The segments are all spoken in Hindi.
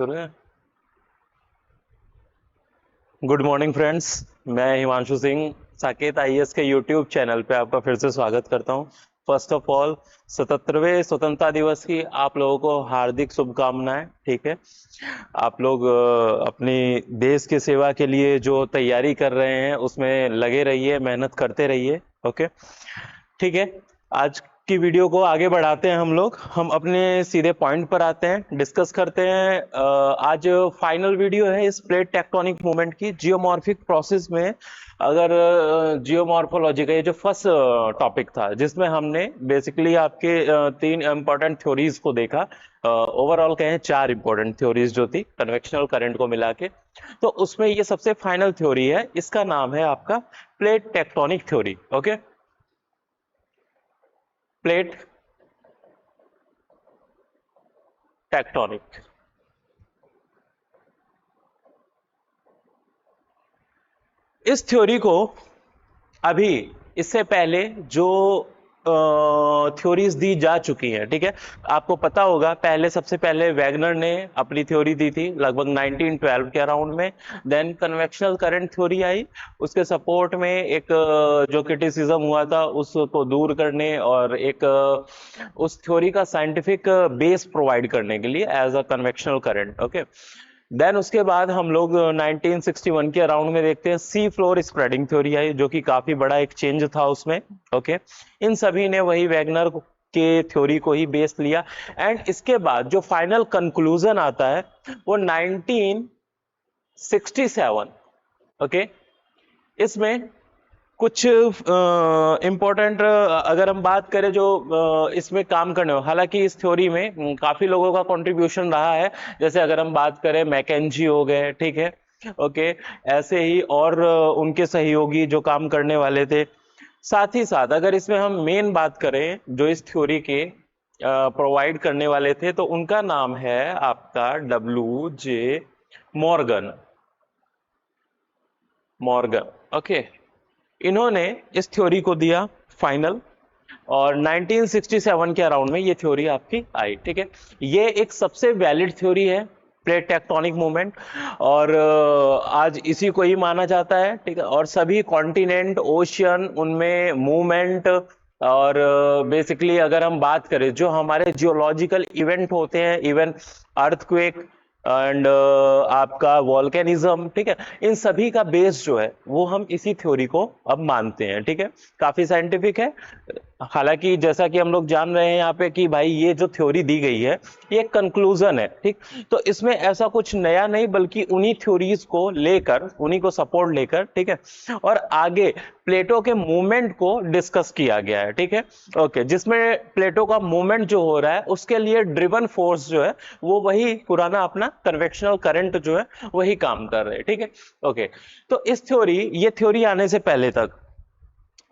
शुरू है। गुड मॉर्निंग फ्रेंड्स, मैं हिमांशु सिंह साकेत आईएएस के यूट्यूब चैनल पे आपका फिर से स्वागत करता हूं। फर्स्ट ऑफ ऑल 77वें स्वतंत्रता दिवस की आप लोगों को हार्दिक शुभकामनाएं। ठीक है, आप लोग अपनी देश की सेवा के लिए जो तैयारी कर रहे हैं उसमें लगे रहिए, मेहनत करते रहिए। ओके, ठीक है। आज की वीडियो को आगे बढ़ाते हैं हम अपने सीधे पॉइंट पर आते हैं, डिस्कस करते हैं। आज फाइनल वीडियो है इस प्लेट टेक्टोनिक मूवमेंट की जियोमॉर्फिक प्रोसेस में। अगर जियोमॉर्फोलॉजी का ये जो फर्स्ट टॉपिक था जिसमें हमने बेसिकली आपके तीन इंपॉर्टेंट थ्योरीज को देखा, ओवरऑल कहें चार इंपॉर्टेंट थ्योरीज जो थी कन्वेक्शनल करंट को मिला के, तो उसमें ये सबसे फाइनल थ्योरी है। इसका नाम है आपका plate tectonic theory. Okay, plate tectonic. इस थ्योरी को अभी इससे पहले जो थ्योरीज दी जा चुकी हैं, ठीक है, आपको पता होगा पहले सबसे पहले वैगनर ने अपनी थ्योरी दी थी लगभग 1912 के अराउंड में। देन कन्वेक्शनल करंट थ्योरी आई, उसके सपोर्ट में एक जो क्रिटिसिज्म हुआ था उसको दूर करने और एक उस थ्योरी का साइंटिफिक बेस प्रोवाइड करने के लिए as a convectional current. Okay, then उसके बाद हम लोग 1961 के अराउंड में देखते हैं सी फ्लोर स्प्रेडिंग थ्योरी आई, जो कि काफी बड़ा एक चेंज था उसमें। ओके, इन सभी ने वही वैगनर के थ्योरी को ही बेस लिया। एंड इसके बाद जो फाइनल कंक्लूजन आता है वो 1967। ओके, इसमें कुछ इम्पोर्टेंट अगर हम बात करें जो इसमें काम करने हो, हालांकि इस थ्योरी में काफी लोगों का कंट्रीब्यूशन रहा है। जैसे अगर हम बात करें मैकेंजी हो गए, ठीक है, ओके, ऐसे ही और उनके सहयोगी जो काम करने वाले थे। साथ ही साथ अगर इसमें हम मेन बात करें जो इस थ्योरी के प्रोवाइड करने वाले थे, तो उनका नाम है आपका W.J. मॉर्गन। मॉर्गन, ओके, इन्होंने इस थ्योरी को दिया फाइनल और 1967 के अराउंड में ये थ्योरी आपकी आई। ठीक है, ये एक सबसे वैलिड थ्योरी है प्लेट टेक्टोनिक मूवमेंट, और आज इसी को ही माना जाता है। ठीक है, और सभी कॉन्टिनेंट, ओशियन, उनमें मूवमेंट और बेसिकली अगर हम बात करें जो हमारे जियोलॉजिकल इवेंट होते हैं, इवन अर्थक्वेक एंड आपका वॉल्केनिज्म, ठीक है, इन सभी का बेस जो है वो हम इसी थ्योरी को अब मानते हैं। ठीक है, काफी साइंटिफिक है। हालांकि जैसा कि हम लोग जान रहे हैं यहाँ पे कि भाई ये जो थ्योरी दी गई है ये कंक्लूजन है, ठीक, तो इसमें ऐसा कुछ नया नहीं बल्कि उन्हीं थ्योरीज को लेकर, उन्हीं को सपोर्ट लेकर, ठीक है, और आगे प्लेटो के मूवमेंट को डिस्कस किया गया है। ठीक है, ओके, जिसमें प्लेटो का मूवमेंट जो हो रहा है उसके लिए ड्रिवन फोर्स जो है वो वही पुराना अपना कन्वेक्शनल करंट जो है वही काम कर रहे हैं। ठीक है, ओके, तो इस थ्योरी, ये थ्योरी आने से पहले तक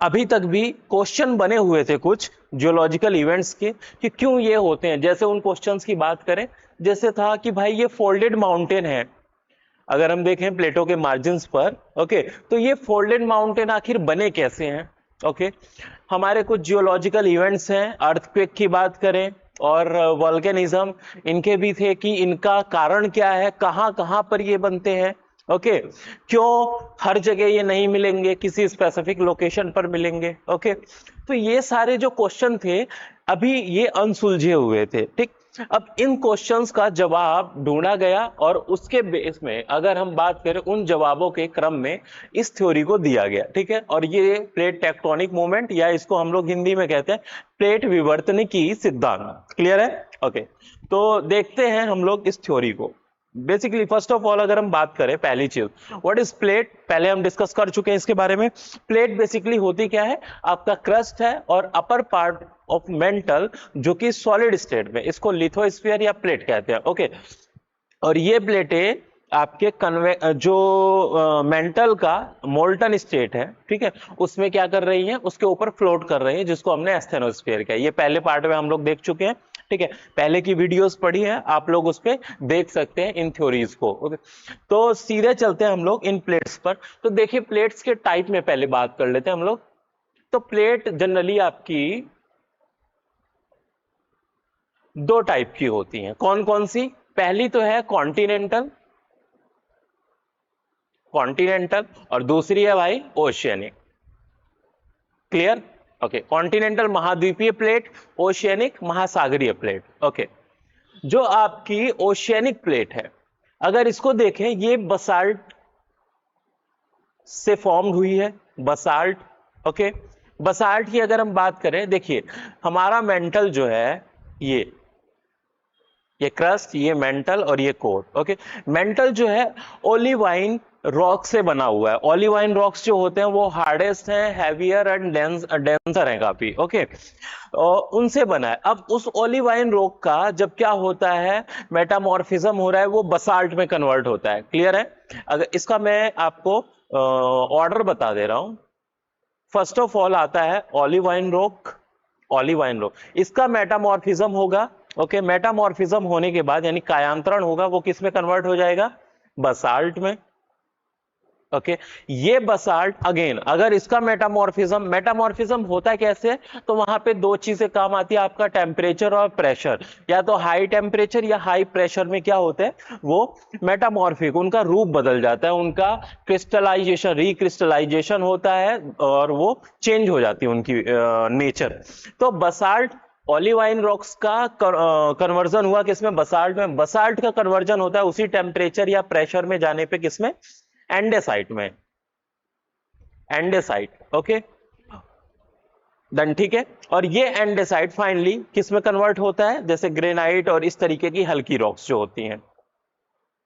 अभी तक भी क्वेश्चन बने हुए थे कुछ जियोलॉजिकल इवेंट्स के कि क्यों ये होते हैं। जैसे उन क्वेश्चंस की बात करें, जैसे था कि भाई ये फोल्डेड माउंटेन है, अगर हम देखें प्लेटो के मार्जिन्स पर, ओके, तो ये फोल्डेड माउंटेन आखिर बने कैसे हैं। ओके, हमारे कुछ जियोलॉजिकल इवेंट्स हैं, अर्थक्वेक की बात करें और वॉल्केनिज्म, इनके भी थे कि इनका कारण क्या है, कहां कहां पर ये बनते हैं। ओके, क्यों हर जगह ये नहीं मिलेंगे, किसी स्पेसिफिक लोकेशन पर मिलेंगे। ओके, तो ये सारे जो क्वेश्चन थे अभी ये अनसुलझे हुए थे। ठीक, अब इन क्वेश्चंस का जवाब ढूंढा गया और उसके बेस में अगर हम बात करें उन जवाबों के क्रम में इस थ्योरी को दिया गया। ठीक है, और ये प्लेट टेक्टोनिक मूवमेंट, या इसको हम लोग हिंदी में कहते हैं प्लेट विवर्तनिकी सिद्धांत। क्लियर है? ओके, तो देखते हैं हम लोग इस थ्योरी को। बेसिकली फर्स्ट ऑफ ऑल अगर हम बात करें पहली चीज, व्हाट इज प्लेट, पहले हम डिस्कस कर चुके हैं इसके बारे में। प्लेट बेसिकली होती क्या है, आपका क्रस्ट है और अपर पार्ट ऑफ मेंटल जो कि सॉलिड स्टेट में, इसको लिथोस्फीयर या प्लेट कहते हैं। ओके, और ये प्लेटें आपके जो मेंटल का मोल्टन स्टेट है, ठीक है, उसमें क्या कर रही हैं, उसके ऊपर फ्लोट कर रही हैं, जिसको हमने एस्थेनोस्फीयर किया। ये पहले पार्ट में हम लोग देख चुके हैं। ठीक है, पहले की वीडियोस पढ़ी है, आप लोग उस पर देख सकते हैं इन थ्योरीज को। ओके, तो सीधे चलते हैं हम लोग इन प्लेट्स पर। तो देखिए प्लेट्स के टाइप में पहले बात कर लेते हैं हम लोग। तो प्लेट जनरली आपकी दो टाइप की होती हैं। कौन कौन सी? पहली तो है कॉन्टिनेंटल, कॉन्टिनेंटल, और दूसरी है भाई ओशियनिक। क्लियर? ओके, कॉन्टिनेंटल महाद्वीपीय प्लेट, ओशियनिक महासागरीय प्लेट। ओके, जो आपकी ओशियनिक प्लेट है, अगर इसको देखें, ये बसाल्ट से फॉर्म्ड हुई है, बसाल्ट। ओके, बसाल्ट की अगर हम बात करें, देखिए हमारा मेंटल जो है, ये क्रस्ट, ये मेंटल और ये कोर। ओके, मेंटल जो है ओलिवाइन रॉक से बना हुआ है। ओलिवाइन रॉक्स जो होते हैं वो हार्डेस्ट हैं, हैवियर एंड डेंसर हैं काफी। ओके, और उनसे बना है। अब उस ओलिवाइन रॉक का जब क्या होता है, मेटामॉर्फिज्म हो रहा है, वो बसाल्ट में कन्वर्ट होता है। क्लियर है? अगर इसका मैं आपको ऑर्डर बता दे रहा हूं। फर्स्ट ऑफ ऑल आता है ओलिवाइन रॉक, ओलिवाइन रॉक, इसका मेटामॉर्फिज्म होगा। ओके, मेटामॉर्फिज्म होने के बाद यानी कायांतरण होगा, वो किस में कन्वर्ट हो जाएगा? बसाल्ट में। ओके, ये बसाल्ट अगेन, अगर इसका मेटामॉर्फिज्म होता है कैसे, तो वहां पे दो चीजें काम आती है आपका, टेम्परेचर और प्रेशर। या तो हाई टेम्परेचर या हाई प्रेशर में क्या होता है, वो मेटामॉर्फिक, उनका रूप बदल जाता है, उनका क्रिस्टलाइजेशन, रिक्रिस्टलाइजेशन होता है और वो चेंज हो जाती है उनकी नेचर। तो बसाल्ट, ओलिवाइन रॉक्स का कन्वर्जन हुआ किसमें? बसाल्ट में। बसाल्ट का कन्वर्जन होता है उसी टेम्परेचर या प्रेशर में जाने पे, किसमें? एंडेसाइट में, एंडेसाइट। ओके डन, ठीक है। और ये एंडेसाइट फाइनली किस में कन्वर्ट होता है? जैसे ग्रेनाइट और इस तरीके की हल्की रॉक्स जो होती हैं,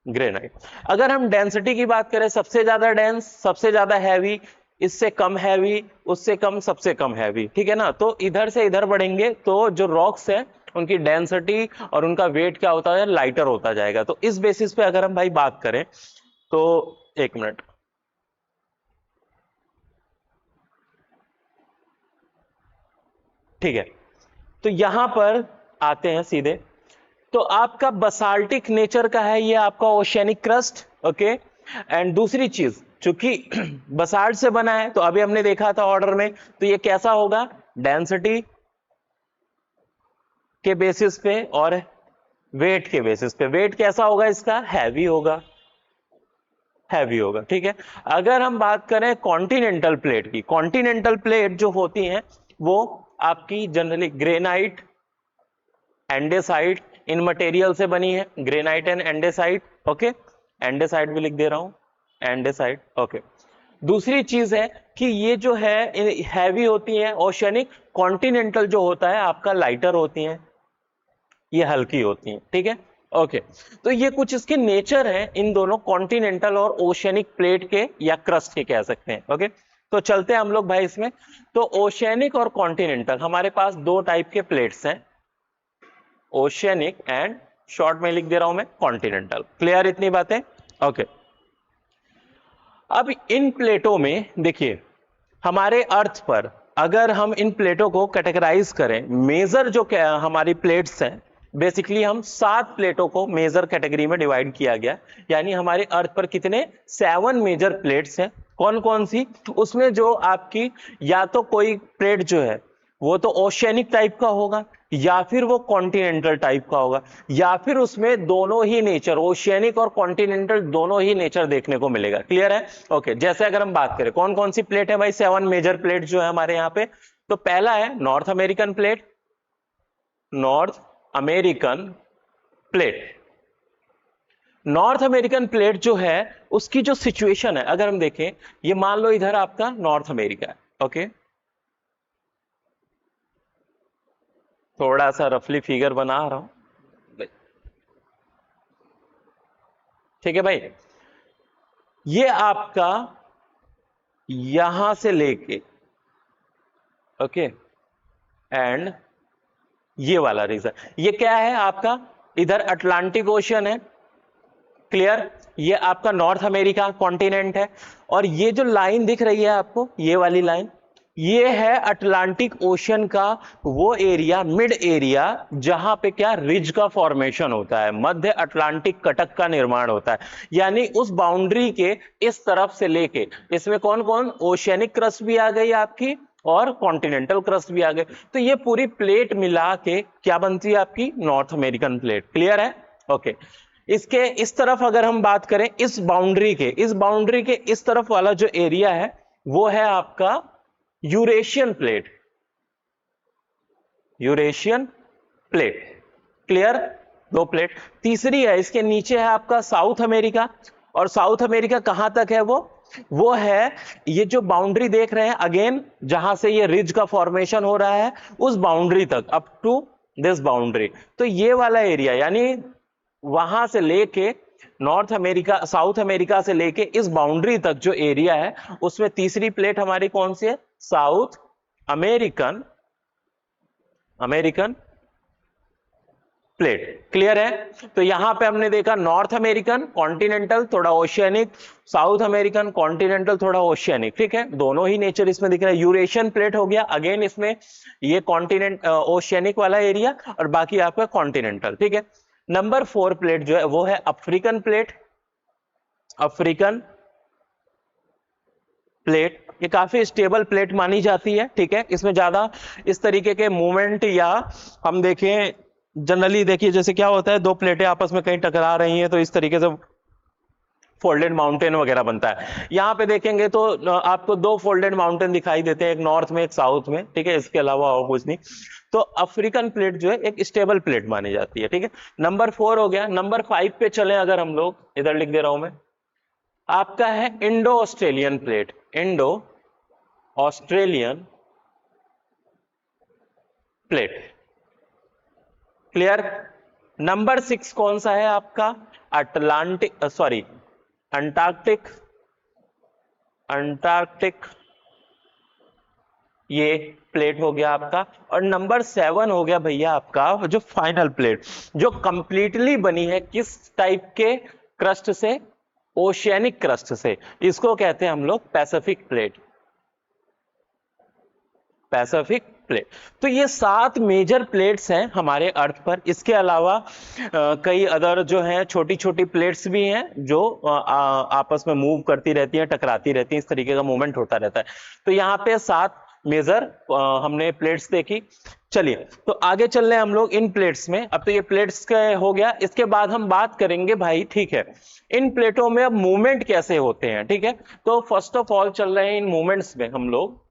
ग्रेनाइट। अगर हम डेंसिटी की बात करें, सबसे ज्यादा डेंस, सबसे ज्यादा हैवी, इससे कम हैवी, उससे कम, सबसे कम हैवी, ठीक है ना। तो इधर से इधर बढ़ेंगे तो जो रॉक्स है उनकी डेंसिटी और उनका वेट क्या होता है? लाइटर होता जाएगा। तो इस बेसिस पे अगर हम भाई बात करें तो, एक मिनट, ठीक है, तो यहां पर आते हैं सीधे। तो आपका बसाल्टिक नेचर का है ये आपका ओशियनिक क्रस्ट। ओके, एंड दूसरी चीज, चूंकि बसाल्ट से बना है, तो अभी हमने देखा था ऑर्डर में, तो ये कैसा होगा? डेंसिटी के बेसिस पे और वेट के बेसिस पे। वेट कैसा होगा इसका? हैवी होगा, हैवी होगा, ठीक है। अगर हम बात करें कॉन्टिनेंटल प्लेट की, कॉन्टिनेंटल प्लेट जो होती हैं वो आपकी जनरली ग्रेनाइट, एंडेसाइट, इन मटेरियल से बनी है, granite and andesite. Okay, andesite भी लिख दे रहा हूं, एंडेसाइट। ओके, दूसरी चीज है कि ये जो है हैवी होती है, ओशियनिक। कॉन्टिनेंटल जो होता है आपका लाइटर होती है, ये हल्की होती हैं, ठीक है। ओके, तो ये कुछ इसके नेचर हैं इन दोनों कॉन्टिनेंटल और ओशियनिक प्लेट के, या क्रस्ट के कह सकते हैं। ओके, तो चलते हैं हम लोग भाई इसमें। तो ओशियनिक और कॉन्टिनेंटल, हमारे पास दो टाइप के प्लेट्स हैं, ओशियनिक एंड शॉर्ट में लिख दे रहा हूं मैं कॉन्टिनेंटल। क्लियर इतनी बातें? ओके, अब इन प्लेटों में देखिए, हमारे अर्थ पर अगर हम इन प्लेटों को कैटेगराइज करें, मेजर जो हमारी प्लेट्स हैं, बेसिकली हम 7 प्लेटों को मेजर कैटेगरी में डिवाइड किया गया। यानी हमारे अर्थ पर कितने? 7 मेजर प्लेट्स हैं। कौन कौन सी? उसमें जो आपकी, या तो कोई प्लेट जो है वो तो ओशियनिक टाइप का होगा, या फिर वो कॉन्टिनेंटल टाइप का होगा, या फिर उसमें दोनों ही नेचर, ओशियनिक और कॉन्टिनेंटल दोनों ही नेचर देखने को मिलेगा। क्लियर है? ओके, जैसे अगर हम बात करें कौन कौन सी प्लेट है भाई, 7 मेजर प्लेट जो है हमारे यहाँ पे। तो पहला है north American plate, north American plate. North American plate जो है उसकी जो सिचुएशन है, अगर हम देखें, ये मान लो इधर आपका नॉर्थ अमेरिका है। ओके, थोड़ा सा रफली फिगर बना रहा हूं, ठीक है भाई। ये आपका यहां से लेके, ओके, एंड ये वाला रीजन, ये क्या है आपका? इधर अटलांटिक ओशन है। क्लियर? ये आपका नॉर्थ अमेरिका कॉन्टिनेंट है। और ये जो लाइन दिख रही है आपको, ये वाली लाइन, ये है अटलांटिक ओशन का वो एरिया, मिड एरिया, जहां पे क्या रिज का फॉर्मेशन होता है, मध्य अटलांटिक कटक का निर्माण होता है। यानी उस बाउंड्री के इस तरफ से लेके, इसमें कौन कौन? ओशियनिक क्रस्ट भी आ गई आपकी और कॉन्टिनेंटल क्रस्ट भी आ गए। तो ये पूरी प्लेट मिला के क्या बनती है आपकी? North American plate. क्लियर है? ओके, इसके इस तरफ अगर हम बात करें, इस बाउंड्री के इस तरफ वाला जो एरिया है वो है आपका Eurasian plate, Eurasian plate. Clear, दो प्लेट। तीसरी है, इसके नीचे है आपका साउथ अमेरिका, और साउथ अमेरिका कहां तक है? वो है, ये जो बाउंड्री देख रहे हैं अगेन, जहां से ये रिज का फॉर्मेशन हो रहा है उस बाउंड्री तक, अप टू दिस बाउंड्री। तो ये वाला एरिया, यानी वहां से लेके नॉर्थ अमेरिका, साउथ अमेरिका से लेके इस बाउंड्री तक जो एरिया है, उसमें तीसरी प्लेट हमारी कौन सी है? South American plate. क्लियर है? तो यहां पे हमने देखा नॉर्थ अमेरिकन कॉन्टिनेंटल, थोड़ा ओशियानिक, साउथ अमेरिकन कॉन्टिनेंटल, थोड़ा ओशियानिक। ठीक है, दोनों ही नेचर इसमें दिख रहा है। यूरेशियन प्लेट हो गया, अगेन इसमें ये कॉन्टिनेंट ओशियानिक वाला एरिया, और बाकी आपका कॉन्टिनेंटल। ठीक है, नंबर 4 प्लेट जो है वो है अफ्रीकन प्लेट। अफ्रीकन प्लेट ये काफी स्टेबल प्लेट मानी जाती है। ठीक है, इसमें ज्यादा इस तरीके के मूवमेंट, या हम देखें जनरली, देखिए जैसे क्या होता है, दो प्लेटें आपस में कहीं टकरा रही हैं तो इस तरीके से फोल्डेड माउंटेन वगैरह बनता है। यहां पे देखेंगे तो आपको दो फोल्डेड माउंटेन दिखाई देते हैं, एक नॉर्थ में एक साउथ में। ठीक है, इसके अलावा और कुछ नहीं। तो अफ्रीकन प्लेट जो है एक स्टेबल प्लेट मानी जाती है। ठीक है, नंबर 4 हो गया। नंबर 5 पे चले अगर हम लोग, इधर लिख दे रहा हूं मैं, आपका है Indo Australian plate. Indo Australian plate. Clear? Number 6 कौन सा है आपका? Atlantic, sorry, Antarctic. अंटार्कटिक ये प्लेट हो गया आपका। और नंबर 7 हो गया भैया आपका जो फाइनल प्लेट, जो कंप्लीटली बनी है किस टाइप के क्रस्ट से? ओशियानिक क्रस्ट से। इसको कहते हैं हम लोग पैसिफिक प्लेट। Pacific plate. तो ये 7 मेजर प्लेट्स हैं हमारे अर्थ पर। इसके अलावा कई अदर जो हैं छोटी छोटी प्लेट्स भी हैं जो आपस में मूव करती रहती हैं, टकराती रहती हैं, इस तरीके का मूवमेंट होता रहता है। तो यहाँ पे 7 मेजर हमने प्लेट्स देखी। चलिए, तो आगे चल रहे हैं हम लोग इन प्लेट्स में। अब तो ये प्लेट्स का हो गया, इसके बाद हम बात करेंगे भाई, ठीक है, इन प्लेटों में अब मूवमेंट कैसे होते हैं। ठीक है, तो फर्स्ट ऑफ ऑल चल रहे हैं इन मूवमेंट्स में हम लोग,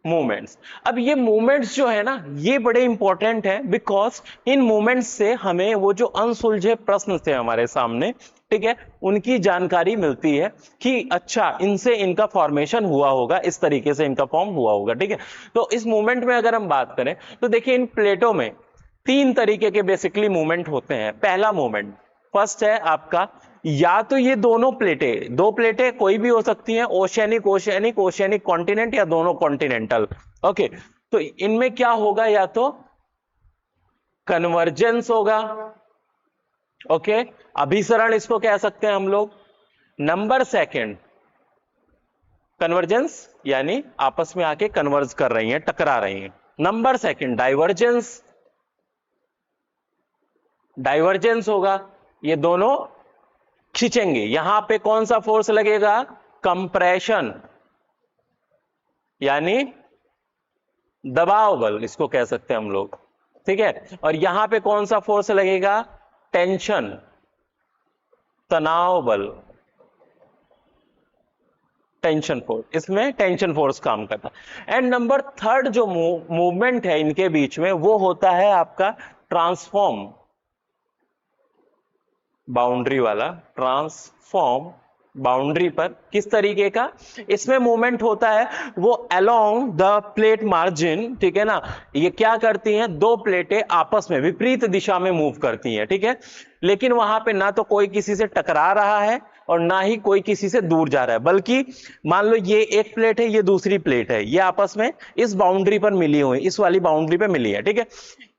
मूवमेंट्स। अब ये मूवमेंट्स जो है ना, ये बड़े इंपॉर्टेंट है, बिकॉज इन मूवमेंट्स से हमें वो जो अनसुलझे प्रश्न थे हमारे सामने, ठीक है, उनकी जानकारी मिलती है कि अच्छा इनसे इनका फॉर्मेशन हुआ होगा, इस तरीके से इनका फॉर्म हुआ होगा। ठीक है, तो इस मूवमेंट में अगर हम बात करें तो देखिए इन प्लेटों में 3 तरीके के बेसिकली मूवमेंट होते हैं। पहला मूवमेंट, फर्स्ट है आपका, या तो ये दोनों प्लेटें, दो प्लेटें कोई भी हो सकती हैं, ओशियानिक ओशियानिक, ओशियानिक कॉन्टिनेंट, या दोनों कॉन्टिनेंटल। ओके, तो इनमें क्या होगा? या तो कन्वर्जेंस होगा, ओके, अभिसरण इसको कह सकते हैं हम लोग। नंबर सेकंड, कन्वर्जेंस यानी आपस में आके कन्वर्ज कर रही हैं, टकरा रही हैं। नंबर सेकंड डाइवर्जेंस, डाइवर्जेंस होगा, ये दोनों खींचेंगे। यहां पे कौन सा फोर्स लगेगा? कंप्रेशन, यानी दबाव बल इसको कह सकते हैं हम लोग। ठीक है, और यहां पे कौन सा फोर्स लगेगा? टेंशन, तनाव बल, टेंशन फोर्स। इसमें टेंशन फोर्स काम करता है। एंड नंबर थर्ड जो मूवमेंट है इनके बीच में, वो होता है आपका ट्रांसफॉर्म बाउंड्री वाला। ट्रांसफॉर्म बाउंड्री पर किस तरीके का इसमें मूवमेंट होता है? वो अलोंग द प्लेट मार्जिन। ठीक है ना, ये क्या करती हैं? दो प्लेटें आपस में विपरीत दिशा में मूव करती हैं। ठीक है, लेकिन वहां पे ना तो कोई किसी से टकरा रहा है और ना ही कोई किसी से दूर जा रहा है, बल्कि मान लो ये एक प्लेट है, ये दूसरी प्लेट है, ये आपस में इस बाउंड्री पर मिली हुई, इस वाली बाउंड्री पर मिली है। ठीक है,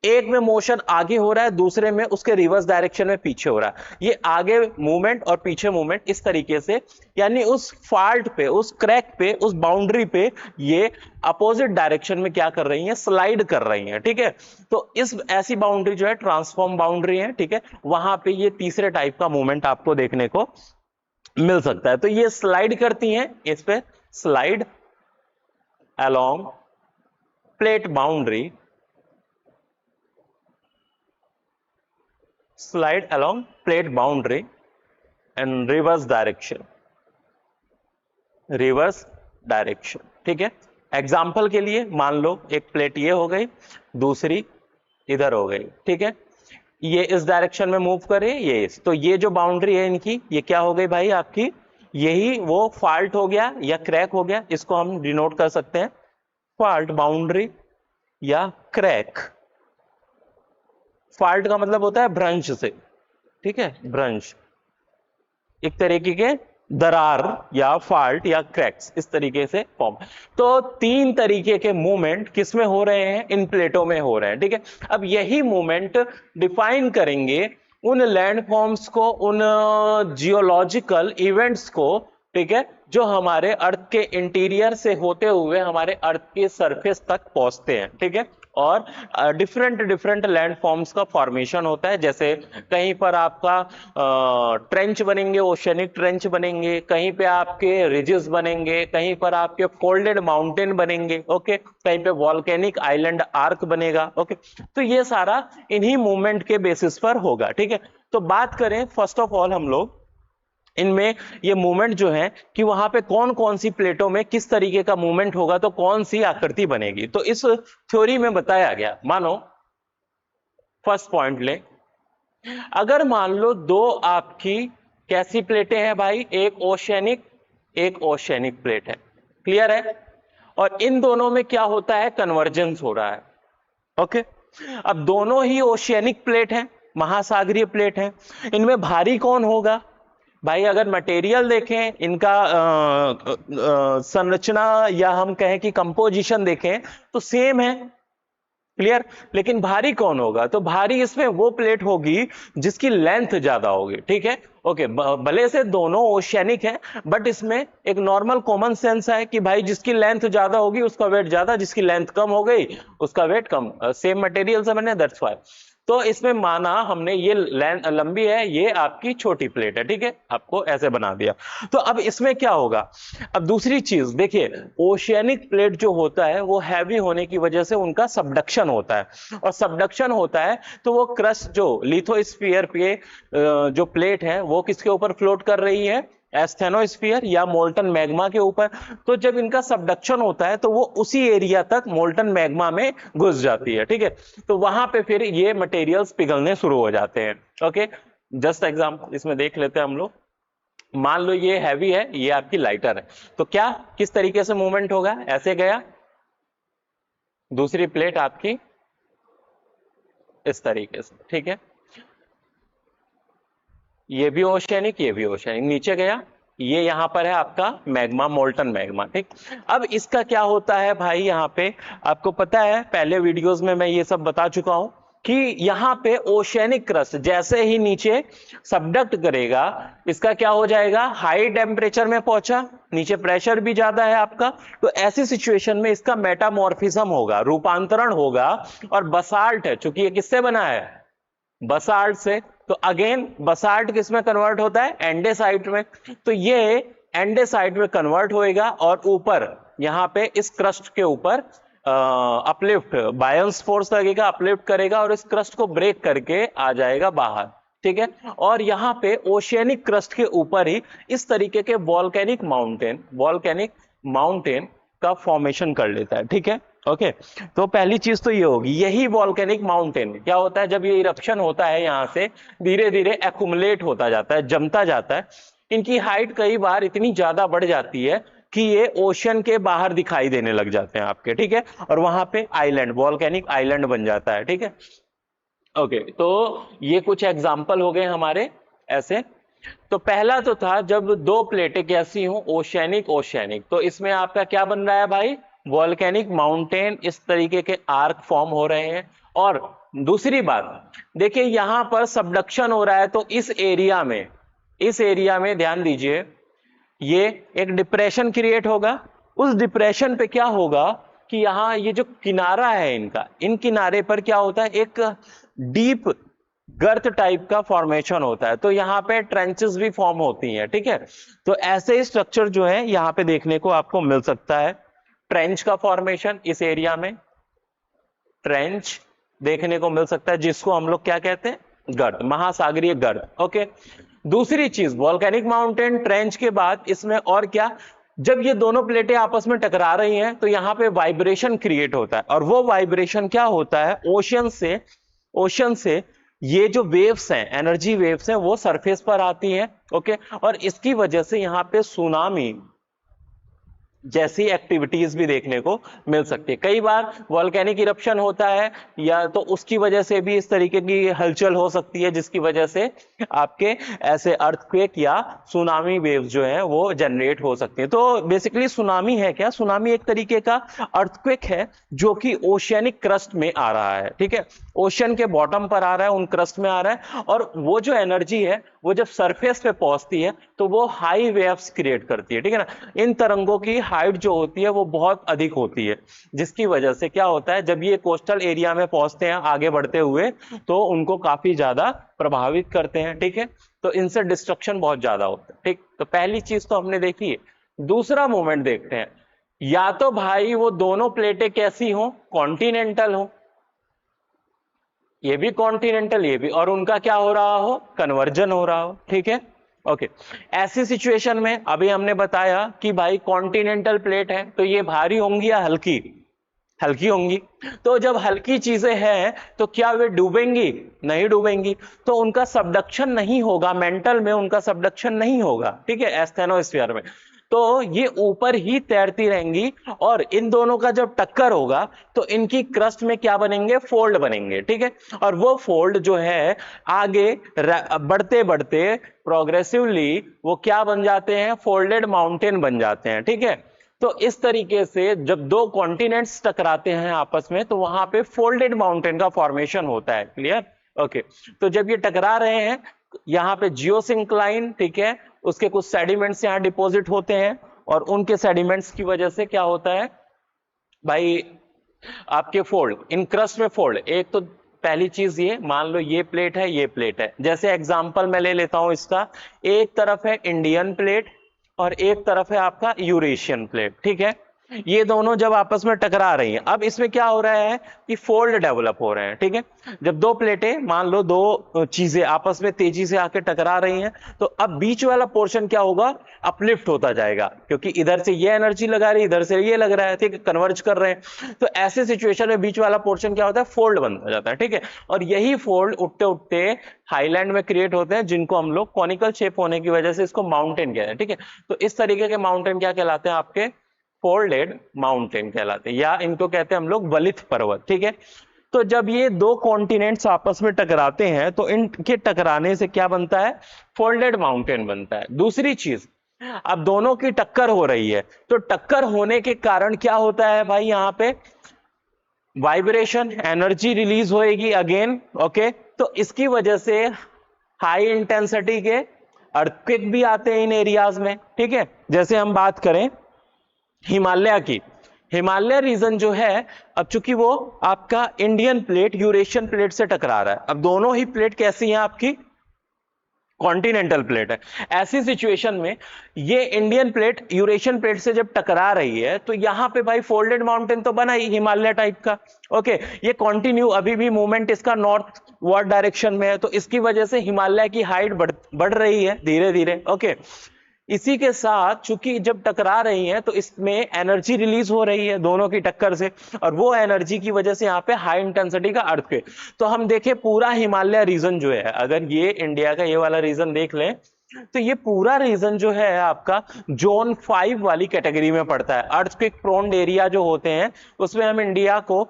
एक में मोशन आगे हो रहा है, दूसरे में उसके रिवर्स डायरेक्शन में पीछे हो रहा है। ये आगे मूवमेंट और पीछे मूवमेंट इस तरीके से, यानी उस फॉल्ट पे, उस क्रैक पे, उस बाउंड्री पे ये अपोजिट डायरेक्शन में क्या कर रही हैं? स्लाइड कर रही हैं। ठीक है, तो इस ऐसी बाउंड्री जो है ट्रांसफॉर्म बाउंड्री है। ठीक है, वहां पे ये तीसरे टाइप का मूवमेंट आपको देखने को मिल सकता है। तो ये स्लाइड करती हैं, इस पे slide along plate boundary slide along plate boundary and reverse direction, reverse direction. ठीक है, एग्जाम्पल के लिए मान लो एक प्लेट ये हो गई, दूसरी इधर हो गई। ठीक है, ये इस डायरेक्शन में मूव करे, ये इस, तो ये जो बाउंड्री है इनकी, ये क्या हो गई भाई आपकी, यही वो फॉल्ट हो गया या क्रैक हो गया, इसको हम डिनोट कर सकते हैं फॉल्ट बाउंड्री या क्रैक। फॉल्ट का मतलब होता है भ्रंश से, ठीक है, भ्रंश, एक तरीके के दरार या फॉल्ट या क्रैक्स, इस तरीके से फॉर्म। तो तीन तरीके के मूवमेंट किस में हो रहे हैं, इन प्लेटों में हो रहे हैं। ठीक है, अब यही मूवमेंट डिफाइन करेंगे उन लैंडफॉर्म्स को, उन जियोलॉजिकल इवेंट्स को, ठीक है, जो हमारे अर्थ के इंटीरियर से होते हुए हमारे अर्थ के सरफेस तक पहुंचते हैं। ठीक है, और डिफरेंट डिफरेंट लैंडफॉर्म्स का फॉर्मेशन होता है। जैसे कहीं पर आपका ट्रेंच बनेंगे, ओशनिक ट्रेंच बनेंगे, कहीं पे आपके रिजेस बनेंगे, कहीं पर आपके फोल्डेड माउंटेन बनेंगे, ओके, कहीं पे वॉल्केनिक आइलैंड आर्क बनेगा। ओके, तो ये सारा इन्हीं मूवमेंट के बेसिस पर होगा। ठीक है, तो बात करें फर्स्ट ऑफ ऑल हम लोग इनमें ये मूवमेंट जो है कि वहां पे कौन कौन सी प्लेटों में किस तरीके का मूवमेंट होगा, तो कौन सी आकृति बनेगी। तो इस थ्योरी में बताया गया, मानो फर्स्ट पॉइंट ले, अगर मान लो दो आपकी कैसी प्लेटें हैं भाई, एक ओशियनिक प्लेट है, क्लियर है, और इन दोनों में क्या होता है, कन्वर्जेंस हो रहा है। ओके, अब दोनों ही ओशियनिक प्लेट हैं, महासागरीय प्लेट हैं, इनमें भारी कौन होगा भाई, अगर मटेरियल देखें इनका संरचना या हम कहें कि कंपोजिशन देखें तो सेम है, क्लियर, लेकिन भारी कौन होगा, तो भारी इसमें वो प्लेट होगी जिसकी लेंथ ज्यादा होगी। ठीक है, ओके, भले से दोनों ओशियनिक है, बट इसमें एक नॉर्मल कॉमन सेंस है कि भाई जिसकी लेंथ ज्यादा होगी उसका वेट ज्यादा, जिसकी लेंथ कम हो गई उसका वेट कम, सेम मटेरियल से बने, दैट्स व्हाई। तो इसमें माना हमने ये लंबी है, ये आपकी छोटी प्लेट है। ठीक है, आपको ऐसे बना दिया। तो अब इसमें क्या होगा, अब दूसरी चीज देखिए, ओशियनिक प्लेट जो होता है वो हैवी होने की वजह से उनका सबडक्शन होता है, और सबडक्शन होता है तो वो क्रस्ट जो लिथोस्फीयर पे जो प्लेट है वो किसके ऊपर फ्लोट कर रही है, एस्थेनोस्फीयर या मोल्टन मैग्मा के ऊपर। तो जब इनका सबडक्शन होता है तो वो उसी एरिया तक मोल्टन मैग्मा में घुस जाती है। ठीक है, तो वहां पे फिर ये मटेरियल्स पिघलने शुरू हो जाते हैं। ओके, जस्ट एग्जांपल इसमें देख लेते हैं हम लोग, मान लो ये हैवी है, ये आपकी लाइटर है, तो क्या किस तरीके से मूवमेंट होगा, ऐसे गया, दूसरी प्लेट आपकी इस तरीके से। ठीक है, ये भी ओशियनिक, ये भी ओशियनिक, नीचे गया, ये यहां पर है आपका मैग्मा, मोल्टन मैग्मा। ठीक, अब इसका क्या होता है भाई, यहां पे आपको पता है पहले वीडियोस में मैं ये सब बता चुका हूं कि यहां पे ओशियनिक क्रस्ट जैसे ही नीचे सबडक्ट करेगा, इसका क्या हो जाएगा, हाई टेम्परेचर में पहुंचा, नीचे प्रेशर भी ज्यादा है आपका, तो ऐसी सिचुएशन में इसका मेटामॉर्फिज्म होगा, रूपांतरण होगा, और बसाल्ट है, चूंकि ये किससे बना है, बसाल्ट से, तो अगेन बसाल्ट किस में कन्वर्ट होता है, एंडेसाइट में, तो ये एंडेसाइट में कन्वर्ट होएगा, और ऊपर यहां पे इस क्रस्ट के ऊपर अपलिफ्ट बायन्स फोर्स लगेगा, अपलिफ्ट करेगा, और इस क्रस्ट को ब्रेक करके आ जाएगा बाहर। ठीक है, और यहां पे ओशियनिक क्रस्ट के ऊपर ही इस तरीके के वॉल्केनिक माउंटेन का फॉर्मेशन कर लेता है। ठीक है, ओके, तो पहली चीज तो ये होगी, यही वॉल्केनिक माउंटेन क्या होता है, जब ये इरप्शन होता है यहां से धीरे धीरे एक्युमुलेट होता जाता है, जमता जाता है, इनकी हाइट कई बार इतनी ज्यादा बढ़ जाती है कि ये ओशन के बाहर दिखाई देने लग जाते हैं आपके। ठीक है, और वहां पे आइलैंड, वॉल्केनिक आइलैंड बन जाता है। ठीक है, ओके, तो ये कुछ एग्जाम्पल हो गए हमारे ऐसे। तो पहला तो था जब दो प्लेटें कैसी हो, ओशियनिक, तो इसमें आपका क्या बन रहा है भाई, वॉल्केनिक माउंटेन, इस तरीके के आर्क फॉर्म हो रहे हैं। और दूसरी बात देखिए, यहां पर सबडक्शन हो रहा है, तो इस एरिया में ध्यान दीजिए, ये एक डिप्रेशन क्रिएट होगा, उस डिप्रेशन पे क्या होगा कि यहां ये जो किनारा है इनका, इन किनारे पर क्या होता है, एक डीप गर्त टाइप का फॉर्मेशन होता है, तो यहां पे ट्रेंचेस भी फॉर्म होती हैं। ठीक है, तो ऐसे ही स्ट्रक्चर जो है यहां पे देखने को आपको मिल सकता है, ट्रेंच का फॉर्मेशन इस एरिया में, ट्रेंच देखने को मिल सकता है, जिसको हम लोग क्या कहते हैं, गर्द, महासागरीय गर्द। ओके, दूसरी चीज वॉल्केनिक माउंटेन ट्रेंच के बाद इसमें और क्या, जब ये दोनों प्लेटें आपस में टकरा रही हैं तो यहां पे वाइब्रेशन क्रिएट होता है, और वो वाइब्रेशन क्या होता है, ओशन से ये जो वेव्स हैं, एनर्जी वेव्स हैं, वो सरफेस पर आती हैं। ओके, और इसकी वजह से यहां पे सुनामी जैसी एक्टिविटीज भी देखने को मिल सकती है। कई बार वॉल्केनिक इरप्शन होता है या तो उसकी वजह से भी इस तरीके की हलचल हो सकती है, जिसकी वजह से आपके ऐसे अर्थक्वेक या सुनामी वेव्स जो है वो जनरेट हो सकती है। तो बेसिकली सुनामी है क्या, सुनामी एक तरीके का अर्थक्वेक है जो कि ओशियनिक क्रस्ट में आ रहा है। ठीक है, ओशियन के बॉटम पर आ रहा है, उन क्रस्ट में आ रहा है, और वो जो एनर्जी है वो जब सरफेस पे पहुंचती है तो वो हाई वेव्स क्रिएट करती है। ठीक है ना, इन तरंगों की हाइट जो होती है वो बहुत अधिक होती है, जिसकी वजह से क्या होता है, जब ये कोस्टल एरिया में पहुंचते हैं आगे बढ़ते हुए तो उनको काफी ज्यादा प्रभावित करते हैं। ठीक है, तो इनसे डिस्ट्रक्शन बहुत ज्यादा होता है। ठीक, तो पहली चीज तो हमने देखी है। दूसरा मोमेंट देखते हैं, या तो भाई वो दोनों प्लेटें कैसी हो, कॉन्टिनेंटल हो, ये भी कॉन्टिनेंटल ये भी, और उनका क्या हो रहा हो, कन्वर्जन हो रहा हो। ठीक है, ओके, ऐसी सिचुएशन में अभी हमने बताया कि भाई कॉन्टिनेंटल प्लेट है तो ये भारी होंगी या हल्की, हल्की होंगी। तो जब हल्की चीजें हैं तो क्या वे डूबेंगी, नहीं डूबेंगी, तो उनका सबडक्शन नहीं होगा, मेंटल में उनका सबडक्शन नहीं होगा। ठीक है, एस्थेनोस्फीयर में तो ये ऊपर ही तैरती रहेंगी, और इन दोनों का जब टक्कर होगा तो इनकी क्रस्ट में क्या बनेंगे, फोल्ड बनेंगे। ठीक है, और वो फोल्ड जो है आगे बढ़ते बढ़ते प्रोग्रेसिवली वो क्या बन जाते हैं, फोल्डेड माउंटेन बन जाते हैं। ठीक है, तो इस तरीके से जब दो कॉन्टिनेंट्स टकराते हैं आपस में तो वहां पे फोल्डेड माउंटेन का फॉर्मेशन होता है। क्लियर, ओके, तो जब ये टकरा रहे हैं यहाँ पे जियोसिंक्लाइन, ठीक है, उसके कुछ सेडिमेंट्स यहाँ डिपॉजिट होते हैं, और उनके सेडिमेंट्स की वजह से क्या होता है भाई, आपके फोल्ड, इन क्रस्ट में फोल्ड। एक तो पहली चीज ये मान लो ये प्लेट है, ये प्लेट है, जैसे एग्जांपल मैं ले लेता हूं इसका, एक तरफ है इंडियन प्लेट और एक तरफ है आपका यूरेशियन प्लेट। ठीक है, ये दोनों जब आपस में टकरा रही हैं, अब इसमें क्या हो रहा है कि फोल्ड डेवलप हो रहे हैं। ठीक है, जब दो प्लेटें, मान लो दो चीजें आपस में तेजी से आके टकरा रही हैं, तो अब बीच वाला पोर्शन क्या होगा, अपलिफ्ट होता जाएगा, क्योंकि इधर से ये एनर्जी लगा रही है, इधर से ये लग रहा है, ठीक है, कन्वर्ज कर रहे हैं। तो ऐसे सिचुएशन में बीच वाला पोर्शन क्या होता है, फोल्ड बन जाता है। ठीक है, और यही फोल्ड उठते उठते हाईलैंड में क्रिएट होते हैं, जिनको हम लोग कॉनिकल शेप होने की वजह से इसको माउंटेन कहते हैं। ठीक है, तो इस तरीके के माउंटेन क्या कहलाते हैं, आपके फोल्डेड माउंटेन कहलाते हैं, या इनको कहते हैं हम लोग वलित पर्वत। ठीक है, तो जब ये दो कॉन्टिनेंट्स आपस में टकराते हैं तो इनके टकराने से क्या बनता है, फोल्डेड माउंटेन बनता है। दूसरी चीज, अब दोनों की टक्कर हो रही है, तो टक्कर होने के कारण क्या होता है भाई, यहां पे वाइब्रेशन, एनर्जी रिलीज होएगी अगेन। ओके, तो इसकी वजह से हाई इंटेंसिटी के अर्थक्वेक भी आते हैं इन एरियाज में। ठीक है, जैसे हम बात करें हिमालय की, हिमालय रीजन जो है, अब चूंकि वो आपका इंडियन प्लेट यूरेशियन प्लेट से टकरा रहा है, अब दोनों ही प्लेट कैसी हैं आपकी, कॉन्टिनेंटल प्लेट है। ऐसी सिचुएशन में ये इंडियन प्लेट यूरेशियन प्लेट से जब टकरा रही है तो यहां पे भाई फोल्डेड माउंटेन तो बना ही हिमालय टाइप का। ओके, ये कंटिन्यू अभी भी मूवमेंट इसका नॉर्थ वर्ड डायरेक्शन में है, तो इसकी वजह से हिमालय की हाइट बढ़ रही है धीरे धीरे। ओके, इसी के साथ चूंकि जब टकरा रही हैं तो इसमें एनर्जी रिलीज हो रही है दोनों की टक्कर से, और वो एनर्जी की वजह से यहाँ पे हाई इंटेंसिटी का अर्थक्वेक। तो हम देखें पूरा हिमालय रीजन जो है, अगर ये इंडिया का ये वाला रीजन देख लें तो ये पूरा रीजन जो है आपका जोन 5 वाली कैटेगरी में पड़ता है। अर्थक्वेक प्रोन्ड एरिया जो होते हैं उसमें हम इंडिया को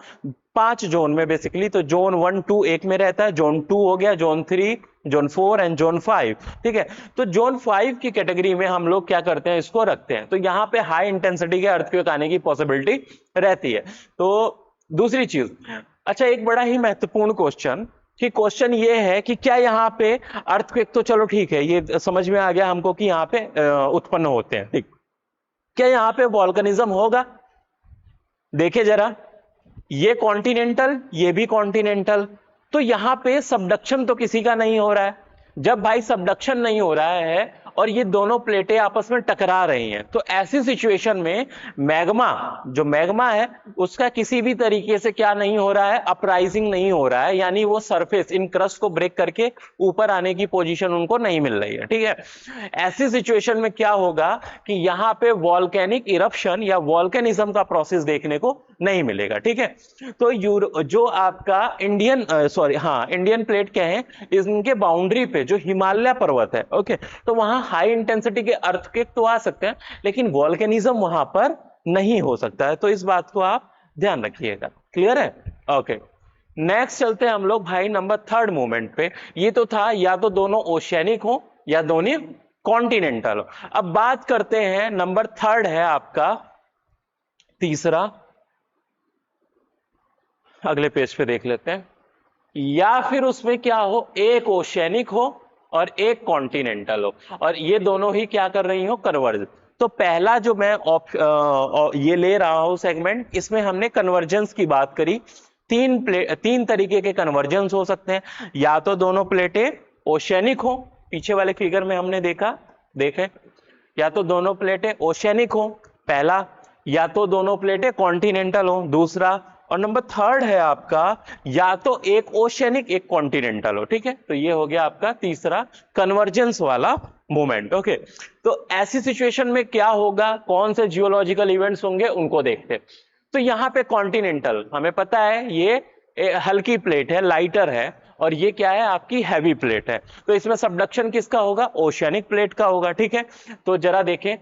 5 जोन में बेसिकली, तो जोन 1 2 एक में रहता है, जोन 2 हो गया, जोन 3, जोन 4 एंड जोन 5। ठीक है, तो जोन 5 की कैटेगरी में हम लोग क्या करते हैं, इसको रखते हैं, तो यहां पे हाई इंटेंसिटी के अर्थक्वेक आने की पॉसिबिलिटी रहती है। तो दूसरी चीज, अच्छा एक बड़ा ही महत्वपूर्ण क्वेश्चन, कि क्वेश्चन ये है कि क्या यहाँ पे अर्थक्वेक, तो चलो ठीक है ये समझ में आ गया हमको कि यहाँ पे उत्पन्न होते हैं, ठीक, क्या यहाँ पे वॉल्केनिज्म होगा? देखे जरा, ये कॉन्टिनेंटल, ये भी कॉन्टिनेंटल, तो यहां पे सबडक्शन तो किसी का नहीं हो रहा है। जब भाई सबडक्शन नहीं हो रहा है और ये दोनों प्लेटें आपस में टकरा रही हैं, तो ऐसी सिचुएशन में मैग्मा, जो मैग्मा है उसका किसी भी तरीके से क्या नहीं हो रहा है, अपराइजिंग नहीं हो रहा है, यानी वो सरफेस इन क्रस्ट को ब्रेक करके ऊपर आने की पोजीशन उनको नहीं मिल रही है, ठीक है। ऐसी सिचुएशन में क्या होगा कि यहां पे वॉल्केनिक इरप्शन या वॉल्केनिज्म का प्रोसेस देखने को नहीं मिलेगा, ठीक है। तो जो आपका इंडियन प्लेट क्या है, इनके बाउंड्री पे जो हिमालय पर्वत है, ओके, तो वहां हाई इंटेंसिटी के अर्थक्वेक तो आ सकते हैं, लेकिन वॉल्केनिज्म वहां पर नहीं हो सकता है, तो इस बात को आप ध्यान रखिएगा। क्लियर है? ओके, नेक्स्ट चलते हैं हम लोग भाई नंबर थर्ड मूवमेंट पे। ये तो था या तो दोनों ओशियनिक हो या दोनों कॉन्टिनेंटल हो। अब बात करते हैं नंबर थर्ड है आपका तीसरा, अगले पेज पे देख लेते हैं। या फिर उसमें क्या हो, एक ओशियनिक हो और एक कॉन्टिनेंटल हो, और ये दोनों ही क्या कर रही हो, कन्वर्ज। तो पहला जो मैं ये ले रहा हूं सेगमेंट, इसमें हमने कन्वर्जेंस की बात करी। तीन तरीके के कन्वर्जेंस हो सकते हैं, या तो दोनों प्लेटें ओशियनिक हो, पीछे वाले फिगर में हमने देखे, या तो दोनों प्लेटें ओशियनिक हो पहला, या तो दोनों प्लेटें कॉन्टिनेंटल हो दूसरा, और नंबर थर्ड है आपका या तो एक ओशियनिक एक कॉन्टिनेंटल हो, ठीक है। तो ये हो गया आपका तीसरा कन्वर्जेंस वाला मूवमेंट, ओके। तो ऐसी सिचुएशन में क्या होगा, कौन से जियोलॉजिकल इवेंट्स होंगे उनको देखते। तो यहां पे कॉन्टिनेंटल हमें पता है ये हल्की प्लेट है, लाइटर है, और ये क्या है आपकी हैवी प्लेट है, तो इसमें सबडक्शन किसका होगा, ओशियनिक प्लेट का होगा, ठीक है। तो जरा देखें,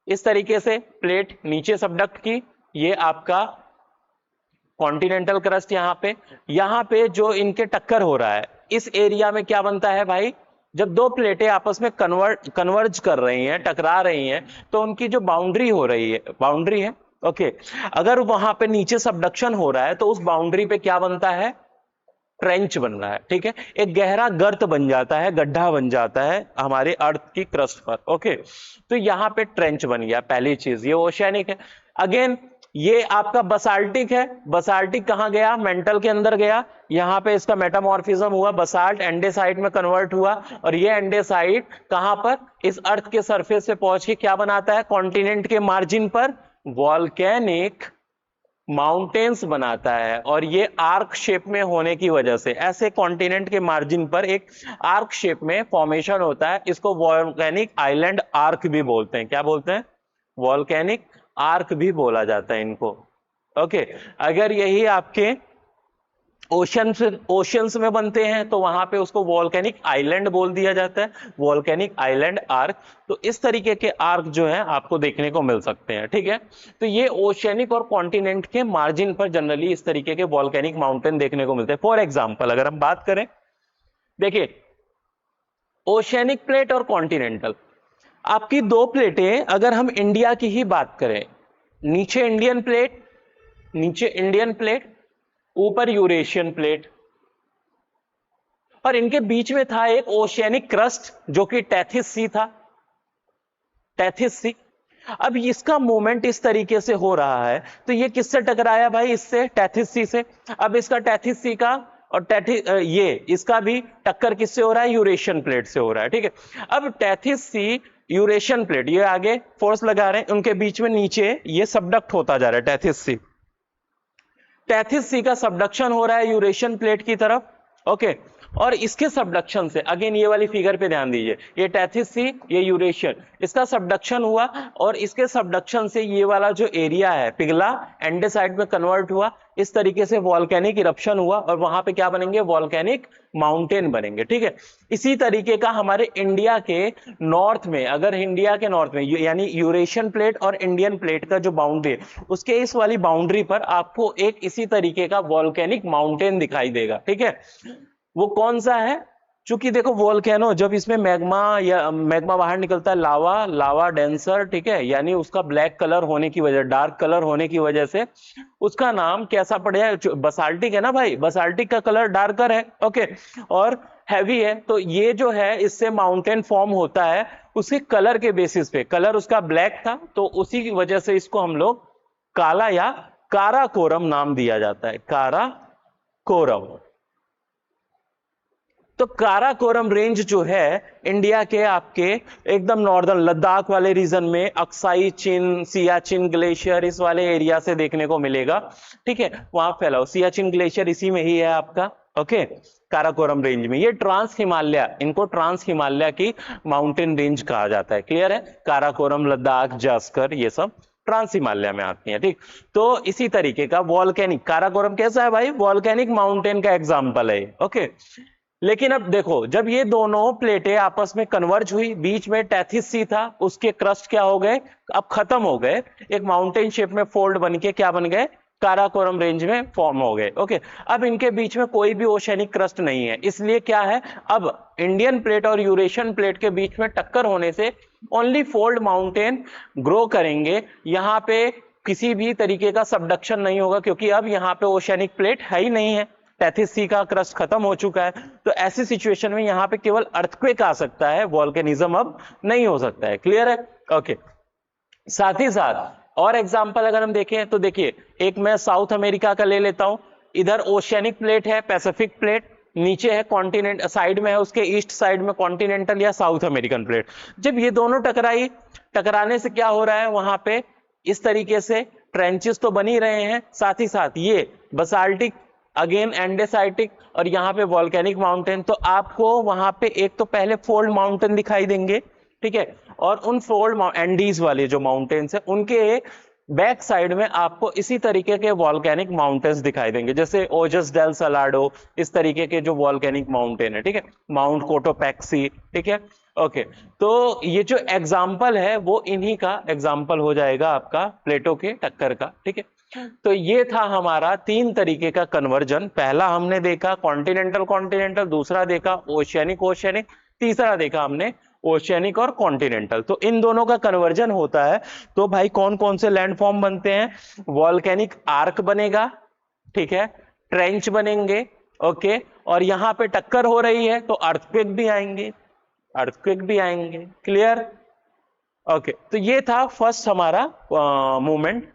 इस तरीके से प्लेट नीचे सबडक्ट की, ये आपका कॉन्टिनेंटल क्रस्ट, यहां पे जो इनके टक्कर हो रहा है, इस एरिया में क्या बनता है भाई, जब दो प्लेटें आपस में कन्वर्ज कर रही हैं, टकरा रही हैं, तो उनकी जो बाउंड्री है, ओके, अगर वहां पे नीचे सबडक्शन हो रहा है तो उस बाउंड्री पे क्या बनता है, ट्रेंच बन रहा है, ठीक है। एक गहरा गर्त बन जाता है, गड्ढा बन जाता है हमारे अर्थ की क्रस्ट पर, ओके। तो यहां पे ट्रेंच बन गया, पहली चीज, ये ओशियनिक है। अगेन ये आपका बसाल्टिक है, बसाल्टिक कहां गया, मेंटल के अंदर गया, यहां पे इसका मेटामॉर्फिज्म हुआ, बसाल्ट एंडेसाइट में कन्वर्ट हुआ, और ये एंडेसाइट कहां पर, इस अर्थ के सरफेस पे पहुंच के क्या बनाता है, कॉन्टिनेंट के मार्जिन पर वॉल्केनिक माउंटेन्स बनाता है, और ये आर्क शेप में होने की वजह से, ऐसे कॉन्टिनेंट के मार्जिन पर एक आर्क शेप में फॉर्मेशन होता है, इसको वॉल्केनिक आइलैंड आर्क भी बोलते हैं। क्या बोलते हैं, वॉल्केनिक आर्क भी बोला जाता है इनको, ओके। अगर यही आपके ओशियंस में बनते हैं तो वहां पे उसको वॉल्केनिक आइलैंड बोल दिया जाता है, वॉल्केनिक आइलैंड आर्क। तो इस तरीके के आर्क जो है आपको देखने को मिल सकते हैं, ठीक है। तो ये ओशियनिक और कॉन्टिनेंट के मार्जिन पर जनरली इस तरीके के वॉल्केनिक माउंटेन देखने को मिलते हैं। फॉर एग्जाम्पल अगर हम बात करें, देखिए ओशियनिक प्लेट और कॉन्टिनेंटल, आपकी दो प्लेटें, अगर हम इंडिया की ही बात करें, नीचे इंडियन प्लेट, ऊपर यूरेशियन प्लेट, और इनके बीच में था एक ओशियनिक क्रस्ट जो कि टेथिस सी था, टेथिस सी। अब इसका मूवमेंट इस तरीके से हो रहा है, तो ये किससे टकराया भाई, इससे, टेथिस सी से। अब इसका टेथिस सी का और इसका भी टक्कर किससे हो रहा है, यूरेशियन प्लेट से हो रहा है, ठीक है। अब टेथिस सी यूरेशियन प्लेट, ये आगे फोर्स लगा रहे हैं, उनके बीच में नीचे ये सबडक्ट होता जा रहा है, टेथिस सी का सबडक्शन हो रहा है यूरेशियन प्लेट की तरफ, ओके। और इसके सबडक्शन से, अगेन ये वाली फिगर पे ध्यान दीजिए, ये टेथिस सी, ये यूरेशियन, इसका सबडक्शन हुआ, और इसके सबडक्शन से ये वाला जो एरिया है पिघला, एंडेसाइट में कन्वर्ट हुआ, इस तरीके से वॉल्केनिक इरप्शन हुआ, और वहां पे क्या बनेंगे, वॉल्केनिक माउंटेन बनेंगे, ठीक है। इसी तरीके का हमारे इंडिया के नॉर्थ में, अगर इंडिया के नॉर्थ में यानी यूरेशियन प्लेट और इंडियन प्लेट का जो बाउंड्री है, उसके इस वाली बाउंड्री पर आपको एक इसी तरीके का वॉल्केनिक माउंटेन दिखाई देगा, ठीक है। वो कौन सा है, चूंकि देखो वोल्केनो, जब इसमें मैग्मा बाहर निकलता है, लावा डेंसर, ठीक है, यानी उसका ब्लैक कलर होने की वजह, डार्क कलर होने की वजह से उसका नाम कैसा पड़ेगा, बसाल्टिक है ना भाई, बसाल्टिक का कलर डार्कर है, ओके, और हैवी है। तो ये जो है इससे माउंटेन फॉर्म होता है उसके कलर के बेसिस पे, कलर उसका ब्लैक था तो उसी की वजह से इसको हम लोग काला या काराकोरम नाम दिया जाता है, काराकोरम। तो काराकोरम रेंज जो है इंडिया के आपके एकदम नॉर्दर्न लद्दाख वाले रीजन में अक्साई चिन, सियाचिन ग्लेशियर इस वाले एरिया से देखने को मिलेगा, ठीक है, वहां फैलाओ। सियाचिन ग्लेशियर इसी में ही है आपका, ओके, काराकोरम रेंज में। ये ट्रांस हिमालय, इनको ट्रांस हिमालय की माउंटेन रेंज कहा जाता है, क्लियर है। काराकोरम, लद्दाख, जास्कर ये सब ट्रांस हिमालय में आती है, ठीक। तो इसी तरीके का वॉल्केनिक, काराकोरम कैसा है भाई, वॉल्केनिक माउंटेन का एग्जाम्पल है, ओके। लेकिन अब देखो, जब ये दोनों प्लेटें आपस में कन्वर्ज हुई, बीच में टेथिस सी था, उसके क्रस्ट क्या हो गए, अब खत्म हो गए, एक माउंटेन शेप में फोल्ड बन के क्या बन गए, काराकोरम रेंज में फॉर्म हो गए, ओके। अब इनके बीच में कोई भी ओशनिक क्रस्ट नहीं है, इसलिए क्या है, अब इंडियन प्लेट और यूरेशियन प्लेट के बीच में टक्कर होने से ओनली फोल्ड माउंटेन ग्रो करेंगे, यहां पे किसी भी तरीके का सबडक्शन नहीं होगा, क्योंकि अब यहां पे ओशनिक प्लेट है ही नहीं है, टेथिस सी का क्रस्ट खत्म हो चुका है। तो ऐसी सिचुएशन में यहां पे केवल अर्थक्वेक आ सकता है, वॉल्केनिज्म अब नहीं हो सकता है, क्लियर है, ओके। साथ ही साथ और एग्जांपल अगर हम देखें तो देखिए, एक मैं साउथ अमेरिका का ले लेता हूं, इधर ओशियनिक प्लेट है, पैसिफिक प्लेट, नीचे है कॉन्टिनेंट, साइड में है उसके ईस्ट साइड में कॉन्टिनेंटल या साउथ अमेरिकन प्लेट। जब ये दोनों टकराई, टकराने से क्या हो रहा है, वहां पे इस तरीके से ट्रेंचेस तो बन ही रहे हैं, साथ ही साथ ये बसाल्टिक, अगेन एंडेसाइटिक, और यहाँ पे वॉल्केनिक माउंटेन। तो आपको वहां पे एक तो पहले फोल्ड माउंटेन दिखाई देंगे, ठीक है, और उन फोल्ड एंडीज वाले जो माउंटेन्स है उनके बैक साइड में आपको इसी तरीके के वॉल्केनिक माउंटेन्स दिखाई देंगे, जैसे ओजस डेल सलाडो, इस तरीके के जो वॉल्केनिक माउंटेन है, ठीक है, माउंट कोटोपैक्सी, ठीक है, ओके। तो ये जो एग्जाम्पल है वो इन्हीं का एग्जाम्पल हो जाएगा आपका प्लेटों के टक्कर का, ठीक है। तो ये था हमारा 3 तरीके का कन्वर्जन। पहला हमने देखा कॉन्टिनेंटल कॉन्टिनेंटल, दूसरा देखा ओशियनिक ओशियनिक, तीसरा देखा हमने ओशियनिक और कॉन्टिनेंटल। तो इन दोनों का कन्वर्जन होता है तो भाई कौन कौन से लैंडफॉर्म बनते हैं, वॉल्केनिक आर्क बनेगा, ठीक है, ट्रेंच बनेंगे, ओके, और यहां पे टक्कर हो रही है तो अर्थक्वेक भी आएंगे, अर्थक्वेक भी आएंगे, क्लियर, ओके। तो ये था फर्स्ट हमारा मूवमेंट।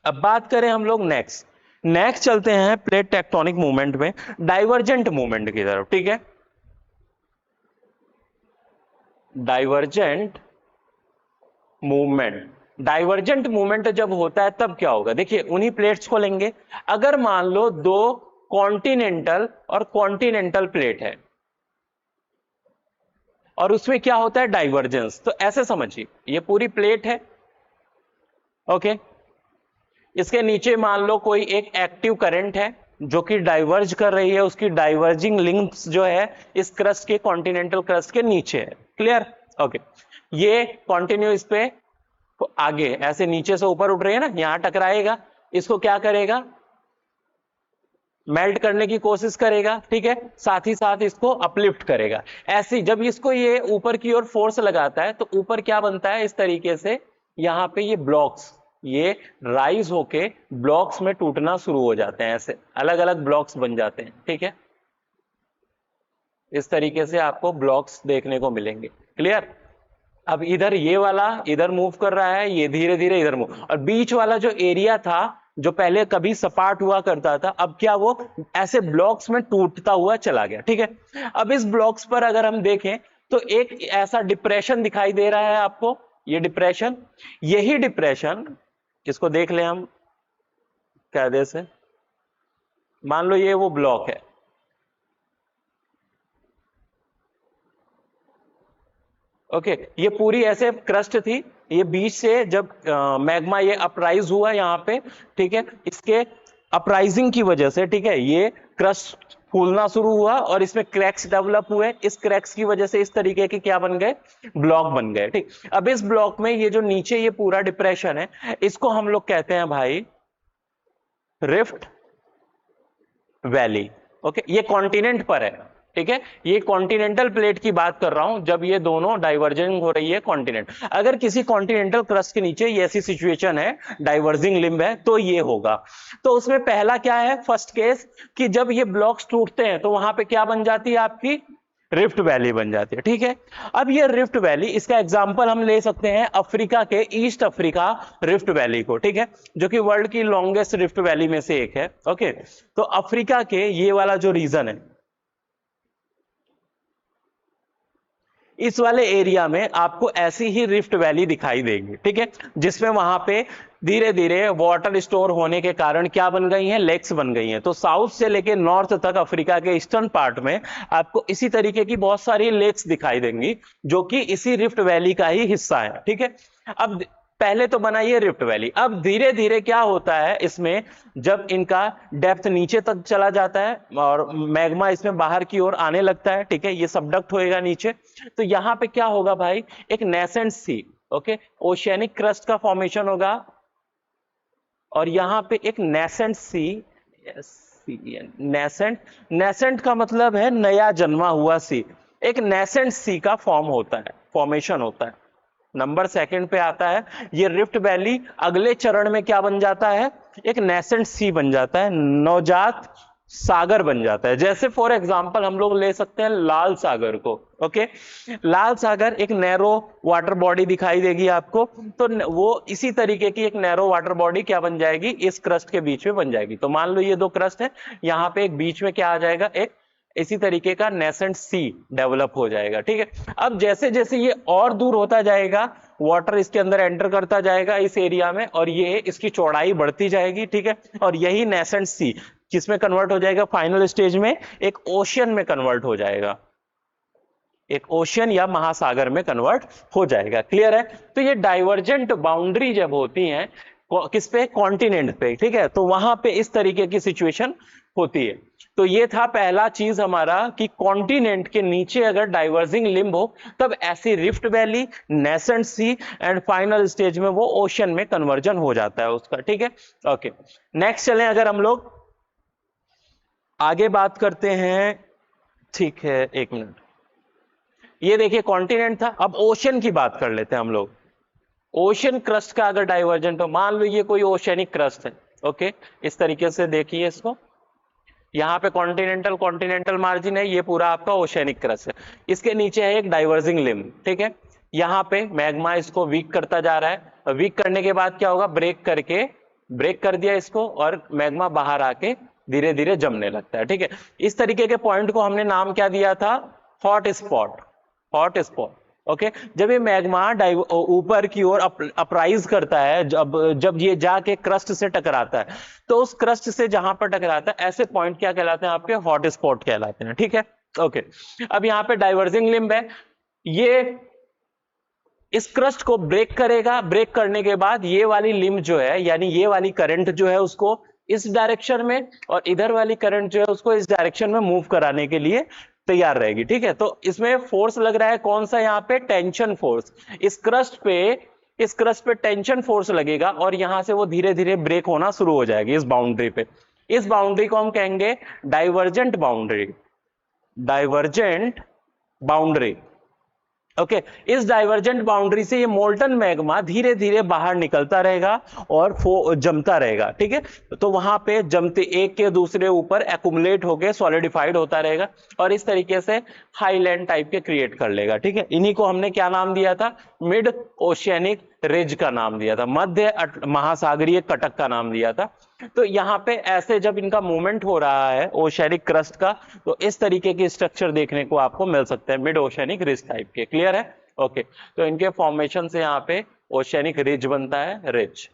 अब बात करें हम लोग नेक्स्ट चलते हैं प्लेट टेक्टोनिक मूवमेंट में, डाइवर्जेंट मूवमेंट की तरफ, ठीक है। डाइवर्जेंट मूवमेंट जब होता है तब क्या होगा, देखिए उन्हीं प्लेट्स को लेंगे, अगर मान लो 2 कॉन्टिनेंटल और कॉन्टिनेंटल प्लेट है और उसमें क्या होता है डाइवर्जेंस, तो ऐसे समझिए ये पूरी प्लेट है, ओके, इसके नीचे मान लो कोई एक एक्टिव करंट है जो कि डाइवर्ज कर रही है, उसकी डाइवर्जिंग लिंक्स जो है इस क्रस्ट के, कॉन्टिनेंटल क्रस्ट के नीचे है, क्लियर, ओके। ये कंटिन्यू इस पे आगे ऐसे नीचे से ऊपर उठ रही है ना, यहां टकराएगा, इसको क्या करेगा, मेल्ट करने की कोशिश करेगा, ठीक है, साथ ही साथ इसको अपलिफ्ट करेगा। ऐसे जब इसको ये ऊपर की ओर फोर्स लगाता है तो ऊपर क्या बनता है, इस तरीके से यहां पे ये ब्लॉक्स, ये राइज होके ब्लॉक्स में टूटना शुरू हो जाते हैं, ऐसे अलग अलग ब्लॉक्स बन जाते हैं, ठीक है, इस तरीके से आपको ब्लॉक्स देखने को मिलेंगे, क्लियर। अब इधर ये वाला इधर मूव कर रहा है, ये धीरे धीरे इधर मूव, और बीच वाला जो एरिया था जो पहले कभी सपाट हुआ करता था, अब क्या वो ऐसे ब्लॉक्स में टूटता हुआ चला गया, ठीक है। अब इस ब्लॉक्स पर अगर हम देखें तो एक ऐसा डिप्रेशन दिखाई दे रहा है आपको, ये डिप्रेशन, यही डिप्रेशन, इसको देख लें हम कायदे से, मान लो ये वो ब्लॉक है, ओके, ये पूरी ऐसे क्रस्ट थी, ये बीच से जब मैग्मा ये अपराइज हुआ यहाँ पे, ठीक है, इसके अपराइजिंग की वजह से, ठीक है, ये क्रस्ट फूलना शुरू हुआ और इसमें क्रैक्स डेवलप हुए, इस क्रैक्स की वजह से इस तरीके के क्या बन गए, ब्लॉक बन गए, ठीक। अब इस ब्लॉक में ये जो नीचे ये पूरा डिप्रेशन है, इसको हम लोग कहते हैं भाई रिफ्ट वैली, ओके, ये कॉन्टिनेंट पर है, ठीक है, ये कॉन्टिनेंटल प्लेट की बात कर रहा हूं जब ये दोनों डाइवर्जिंग हो रही है कॉन्टिनेंट। अगर किसी कॉन्टिनेंटल क्रस्ट के नीचे ये ऐसी सिचुएशन है, डाइवर्जिंग लिम्ब है, तो ये होगा। तो उसमें पहला क्या है, फर्स्ट केस, कि जब ये ब्लॉक्स टूटते हैं तो वहां पे क्या बन जाती है आपकी, रिफ्ट वैली बन जाती है, ठीक है। अब ये रिफ्ट वैली, इसका एग्जांपल हम ले सकते हैं अफ्रीका के ईस्ट अफ्रीका रिफ्ट वैली को, ठीक है, जो कि वर्ल्ड की लॉन्गेस्ट रिफ्ट वैली में से एक है, ओके। तो अफ्रीका के ये वाला जो रीजन है, इस वाले एरिया में आपको ऐसी ही रिफ्ट वैली दिखाई देगी, ठीक है, जिसमें वहां पे धीरे धीरे वाटर स्टोर होने के कारण क्या बन गई हैं, लेक्स बन गई हैं। तो साउथ से लेके नॉर्थ तक अफ्रीका के ईस्टर्न पार्ट में आपको इसी तरीके की बहुत सारी लेक्स दिखाई देंगी, जो कि इसी रिफ्ट वैली का ही हिस्सा है, ठीक है। अब पहले तो बना ये रिफ्ट वैली, अब धीरे धीरे क्या होता है इसमें, जब इनका डेप्थ नीचे तक चला जाता है और मैग्मा इसमें बाहर की ओर आने लगता है, ठीक है, ये सबडक्ट होएगा नीचे, तो यहां पे क्या होगा भाई, एक नेसेंट सी, ओके, ओशियानिक क्रस्ट का फॉर्मेशन होगा, और यहां पे एक नेसेंट सी, नेसेंट, नेसेंट का मतलब है नया जन्मा हुआ सी, एक नेसेंट सी का फॉर्म होता है, फॉर्मेशन होता है। नंबर सेकंड पे आता है ये रिफ्ट वैली, अगले चरण में क्या बन जाता है, एक नेसेंट सी बन जाता है, नवजात सागर बन जाता है। जैसे फॉर एग्जांपल हम लोग ले सकते हैं लाल सागर को, ओके, लाल सागर एक नैरो वाटर बॉडी दिखाई देगी आपको, तो वो इसी तरीके की एक नैरो वाटर बॉडी क्या बन जाएगी, इस क्रस्ट के बीच में बन जाएगी। तो मान लो ये दो क्रस्ट है, यहां पे एक बीच में क्या आ जाएगा, एक इसी तरीके का नेसेंट सी डेवलप हो जाएगा, ठीक है। अब जैसे जैसे ये और दूर होता जाएगा, वाटर इसके अंदर एंटर करता जाएगा इस एरिया में, और ये इसकी चौड़ाई बढ़ती जाएगी, ठीक है, और यही नेसेंट सी किसमें कन्वर्ट हो जाएगा, फाइनल स्टेज में एक ओशियन में कन्वर्ट हो जाएगा, एक ओशियन या महासागर में कन्वर्ट हो जाएगा। क्लियर है। तो ये डाइवर्जेंट बाउंड्री जब होती है किस पे, कॉन्टिनेंट पे, ठीक है, तो वहां पे इस तरीके की सिचुएशन होती है। तो ये था पहला चीज हमारा कि कॉन्टिनेंट के नीचे अगर डाइवर्जिंग लिम्ब हो तब ऐसी rift valley, nascent sea and final stage में वो ओशन में कन्वर्जन हो जाता है उसका, ठीक है। ओके, नेक्स्ट चलें अगर हम लोग आगे बात करते हैं, ठीक है, एक मिनट, ये देखिए कॉन्टिनेंट था, अब ओशन की बात कर लेते हैं हम लोग। ओशन क्रस्ट का अगर डाइवर्जेंट हो, मान लो ये कोई ओशनिक क्रस्ट है, ओके, इस तरीके से देखिए इसको, यहाँ पे कॉन्टिनेंटल कॉन्टिनेंटल मार्जिन है, ये पूरा आपका ओशनिक क्रस्ट है, इसके नीचे है एक डाइवर्जिंग लिम्ब, ठीक है, यहाँ पे मैग्मा इसको वीक करता जा रहा है, वीक करने के बाद क्या होगा, ब्रेक करके, ब्रेक कर दिया इसको और मैग्मा बाहर आके धीरे धीरे जमने लगता है, ठीक है। इस तरीके के पॉइंट को हमने नाम क्या दिया था, hot spot, hot spot, okay. जब ये मैग्मा ऊपर की ओर अपराइज करता है, जब ये जाके क्रस्ट से टकराता है, तो उस क्रस्ट से जहां पर टकराता है ऐसे पॉइंट क्या कहलाते हैं, आपके हॉट स्पॉट कहलाते हैं, ठीक है। ओके, अब यहाँ पे डाइवर्जिंग लिम्ब है, ये इस क्रस्ट को ब्रेक करेगा, ब्रेक करने के बाद ये वाली लिम्ब जो है, यानी ये वाली करंट जो है उसको इस डायरेक्शन में, और इधर वाली करंट जो है उसको इस डायरेक्शन में मूव कराने के लिए तैयार रहेगी, ठीक है। तो इसमें फोर्स लग रहा है कौन सा, यहाँ पे टेंशन फोर्स, इस क्रस्ट पे टेंशन फोर्स लगेगा और यहां से वो धीरे धीरे ब्रेक होना शुरू हो जाएगी इस बाउंड्री पे। इस बाउंड्री को हम कहेंगे divergent boundary, divergent boundary, okay. इस डाइवर्जेंट बाउंड्री से ये मोल्टन मैग्मा धीरे धीरे बाहर निकलता रहेगा और जमता रहेगा, ठीक है। तो वहां पे जमते एक के दूसरे ऊपर एक्युमुलेट होके सॉलिडिफाइड होता रहेगा और इस तरीके से हाईलैंड टाइप के क्रिएट कर लेगा, ठीक है। इन्हीं को हमने क्या नाम दिया था, मिड ओशियनिक रिज का नाम दिया था, मध्य महासागरीय कटक का नाम दिया था। तो यहाँ पे ऐसे जब इनका मूवमेंट हो रहा है ओशियनिक क्रस्ट का, तो इस तरीके की स्ट्रक्चर देखने को आपको मिल सकते हैं, मिड ओशियनिक रिज टाइप के। क्लियर है। ओके, तो इनके फॉर्मेशन से यहाँ पे ओशियनिक रिज बनता है, रिज।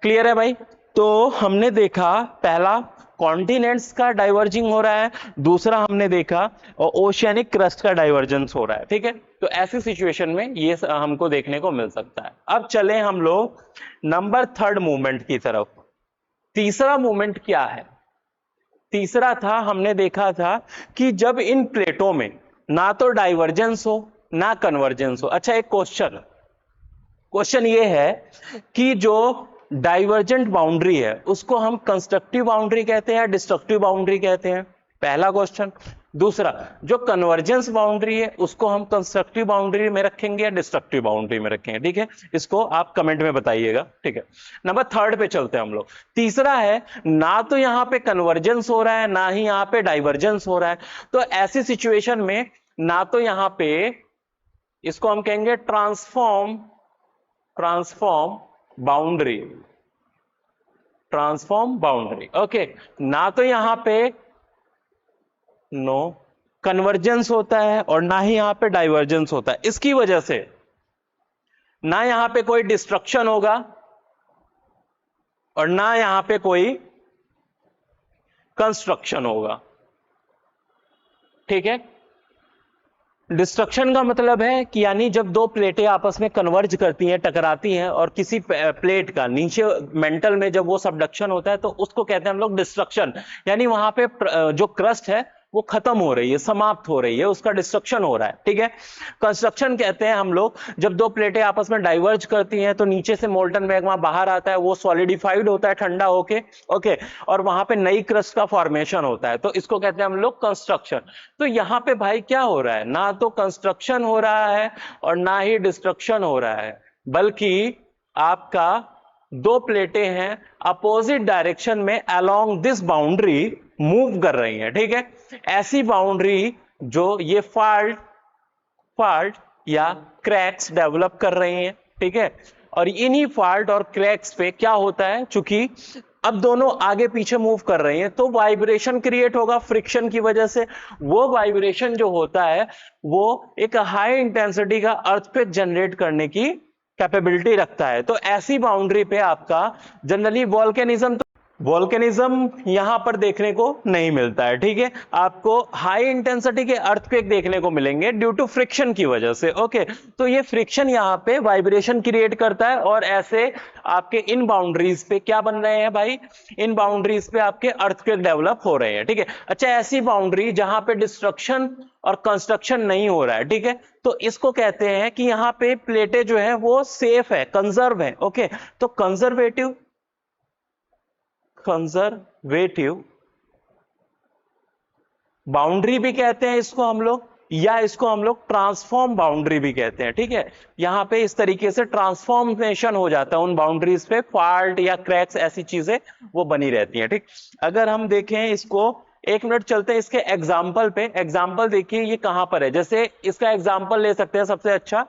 क्लियर है भाई। तो हमने देखा पहला कॉन्टिनेंट्स का डाइवर्जिंग हो रहा है, दूसरा हमने देखा ओशियनिक क्रस्ट का डाइवर्जेंस हो रहा है, ठीक है। तो ऐसी सिचुएशन में ये हमको देखने को मिल सकता है। अब चलें हम लोग नंबर थर्ड मूवमेंट की तरफ। तीसरा मूवमेंट क्या है, तीसरा था, हमने देखा था कि जब इन प्लेटों में ना तो डाइवर्जेंस हो ना कन्वर्जेंस हो। अच्छा, एक क्वेश्चन ये है कि जो डाइवर्जेंट बाउंड्री है उसको हम कंस्ट्रक्टिव बाउंड्री कहते हैं, डिस्ट्रक्टिव बाउंड्री कहते हैं, पहला क्वेश्चन। दूसरा, जो कन्वर्जेंस बाउंड्री है उसको हम कंस्ट्रक्टिव बाउंड्री में रखेंगे या डिस्ट्रक्टिव बाउंड्री में रखेंगे, ठीक है। इसको आप कमेंट में बताइएगा, ठीक है। नंबर थर्ड पे चलते हैं हम लोग। तीसरा है, ना तो यहां पे कन्वर्जेंस हो रहा है ना ही यहां पे डाइवर्जेंस हो रहा है, तो ऐसी सिचुएशन में ना तो यहां पे, इसको हम कहेंगे transform boundary, transform boundary, okay. ना तो यहां पे नो कन्वर्जेंस होता है और ना ही यहां पे डाइवर्जेंस होता है। इसकी वजह से ना यहां पे कोई डिस्ट्रक्शन होगा और ना यहां पे कोई कंस्ट्रक्शन होगा। ठीक है, डिस्ट्रक्शन का मतलब है कि यानी जब दो प्लेटें आपस में कन्वर्ज करती हैं, टकराती हैं, और किसी प्लेट का नीचे मेंटल में जब वो सबडक्शन होता है तो उसको कहते हैं हम लोग डिस्ट्रक्शन। यानी वहां पे जो क्रस्ट है वो खत्म हो रही है, समाप्त हो रही है, उसका डिस्ट्रक्शन हो रहा है। ठीक है, कंस्ट्रक्शन कहते हैं हम लोग जब दो प्लेटें आपस में डाइवर्ज करती हैं तो नीचे से मोल्टन मैग्मा बाहर आता है, वो सॉलिडिफाइड होता है ठंडा होके, ओके, और वहां पे नई क्रस्ट का फॉर्मेशन होता है, तो इसको कहते हैं हम लोग कंस्ट्रक्शन। तो यहां पे भाई क्या हो रहा है, ना तो कंस्ट्रक्शन हो रहा है और ना ही डिस्ट्रक्शन हो रहा है, बल्कि आपका दो प्लेटें हैं अपोजिट डायरेक्शन में अलोंग दिस बाउंड्री मूव कर रही हैं। ठीक है, ऐसी बाउंड्री जो ये फाल्ट या क्रैक्स डेवलप कर रही हैं। ठीक है, और इन्हीं फाल्ट और क्रैक्स पे क्या होता है, चूंकि अब दोनों आगे पीछे मूव कर रही हैं तो वाइब्रेशन क्रिएट होगा फ्रिक्शन की वजह से। वो वाइब्रेशन जो होता है वो एक हाई इंटेंसिटी का अर्थक्वेक जनरेट करने की कैपेबिलिटी रखता है। तो ऐसी बाउंड्री पे आपका जनरली वॉल्केनिज्म यहां पर देखने को नहीं मिलता है। ठीक है, आपको हाई इंटेंसिटी के अर्थक्वेक देखने को मिलेंगे ड्यू टू फ्रिक्शन की वजह से। ओके, तो ये फ्रिक्शन यहां पे वाइब्रेशन क्रिएट करता है और ऐसे आपके इन बाउंड्रीज पे क्या बन रहे हैं भाई, इन बाउंड्रीज पे आपके अर्थक्वेक डेवलप हो रहे हैं। ठीक है, अच्छा, ऐसी बाउंड्री जहां पे डिस्ट्रक्शन और कंस्ट्रक्शन नहीं हो रहा है, ठीक है, तो इसको कहते हैं कि यहां पे प्लेटें जो है वो सेफ है, कंजर्व है। ओके, तो कंजर्वेटिव बाउंड्री भी कहते हैं इसको हम लोग, या इसको हम लोग ट्रांसफॉर्म बाउंड्री भी कहते हैं। ठीक है, यहां पे इस तरीके से ट्रांसफॉर्मेशन हो जाता है उन बाउंड्रीज पे, फॉल्ट या क्रैक्स ऐसी चीजें वो बनी रहती हैं। ठीक, अगर हम देखें इसको, एक मिनट चलते हैं इसके एग्जाम्पल पे। एग्जाम्पल देखिए ये कहां पर है, जैसे इसका एग्जाम्पल ले सकते हैं सबसे अच्छा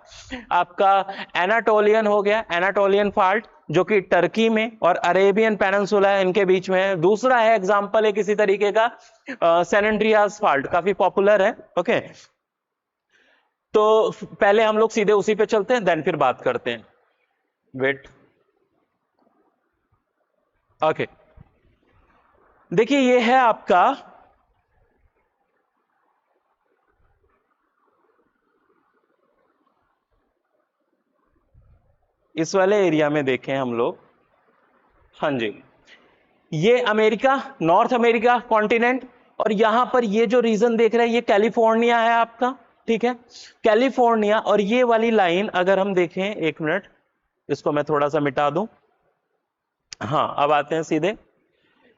आपका एनाटोलियन हो गया, एनाटोलियन फॉल्ट जो कि टर्की में और अरेबियन पेनिनसुला है इनके बीच में है। दूसरा है एग्जाम्पल है किसी तरीके का सैन एंड्रियास फॉल्ट, काफी पॉपुलर है। ओके, तो पहले हम लोग सीधे उसी पे चलते हैं, देन फिर बात करते हैं। वेट, ओके, देखिए ये है आपका इस वाले एरिया में देखें हम लोग, हाँ जी, ये अमेरिका, नॉर्थ अमेरिका कॉन्टिनेंट, और यहां पर ये जो रीजन देख रहे हैं ये कैलिफोर्निया है आपका। ठीक है, कैलिफोर्निया, और ये वाली लाइन अगर हम देखें, एक मिनट इसको मैं थोड़ा सा मिटा दूं, हाँ अब आते हैं सीधे,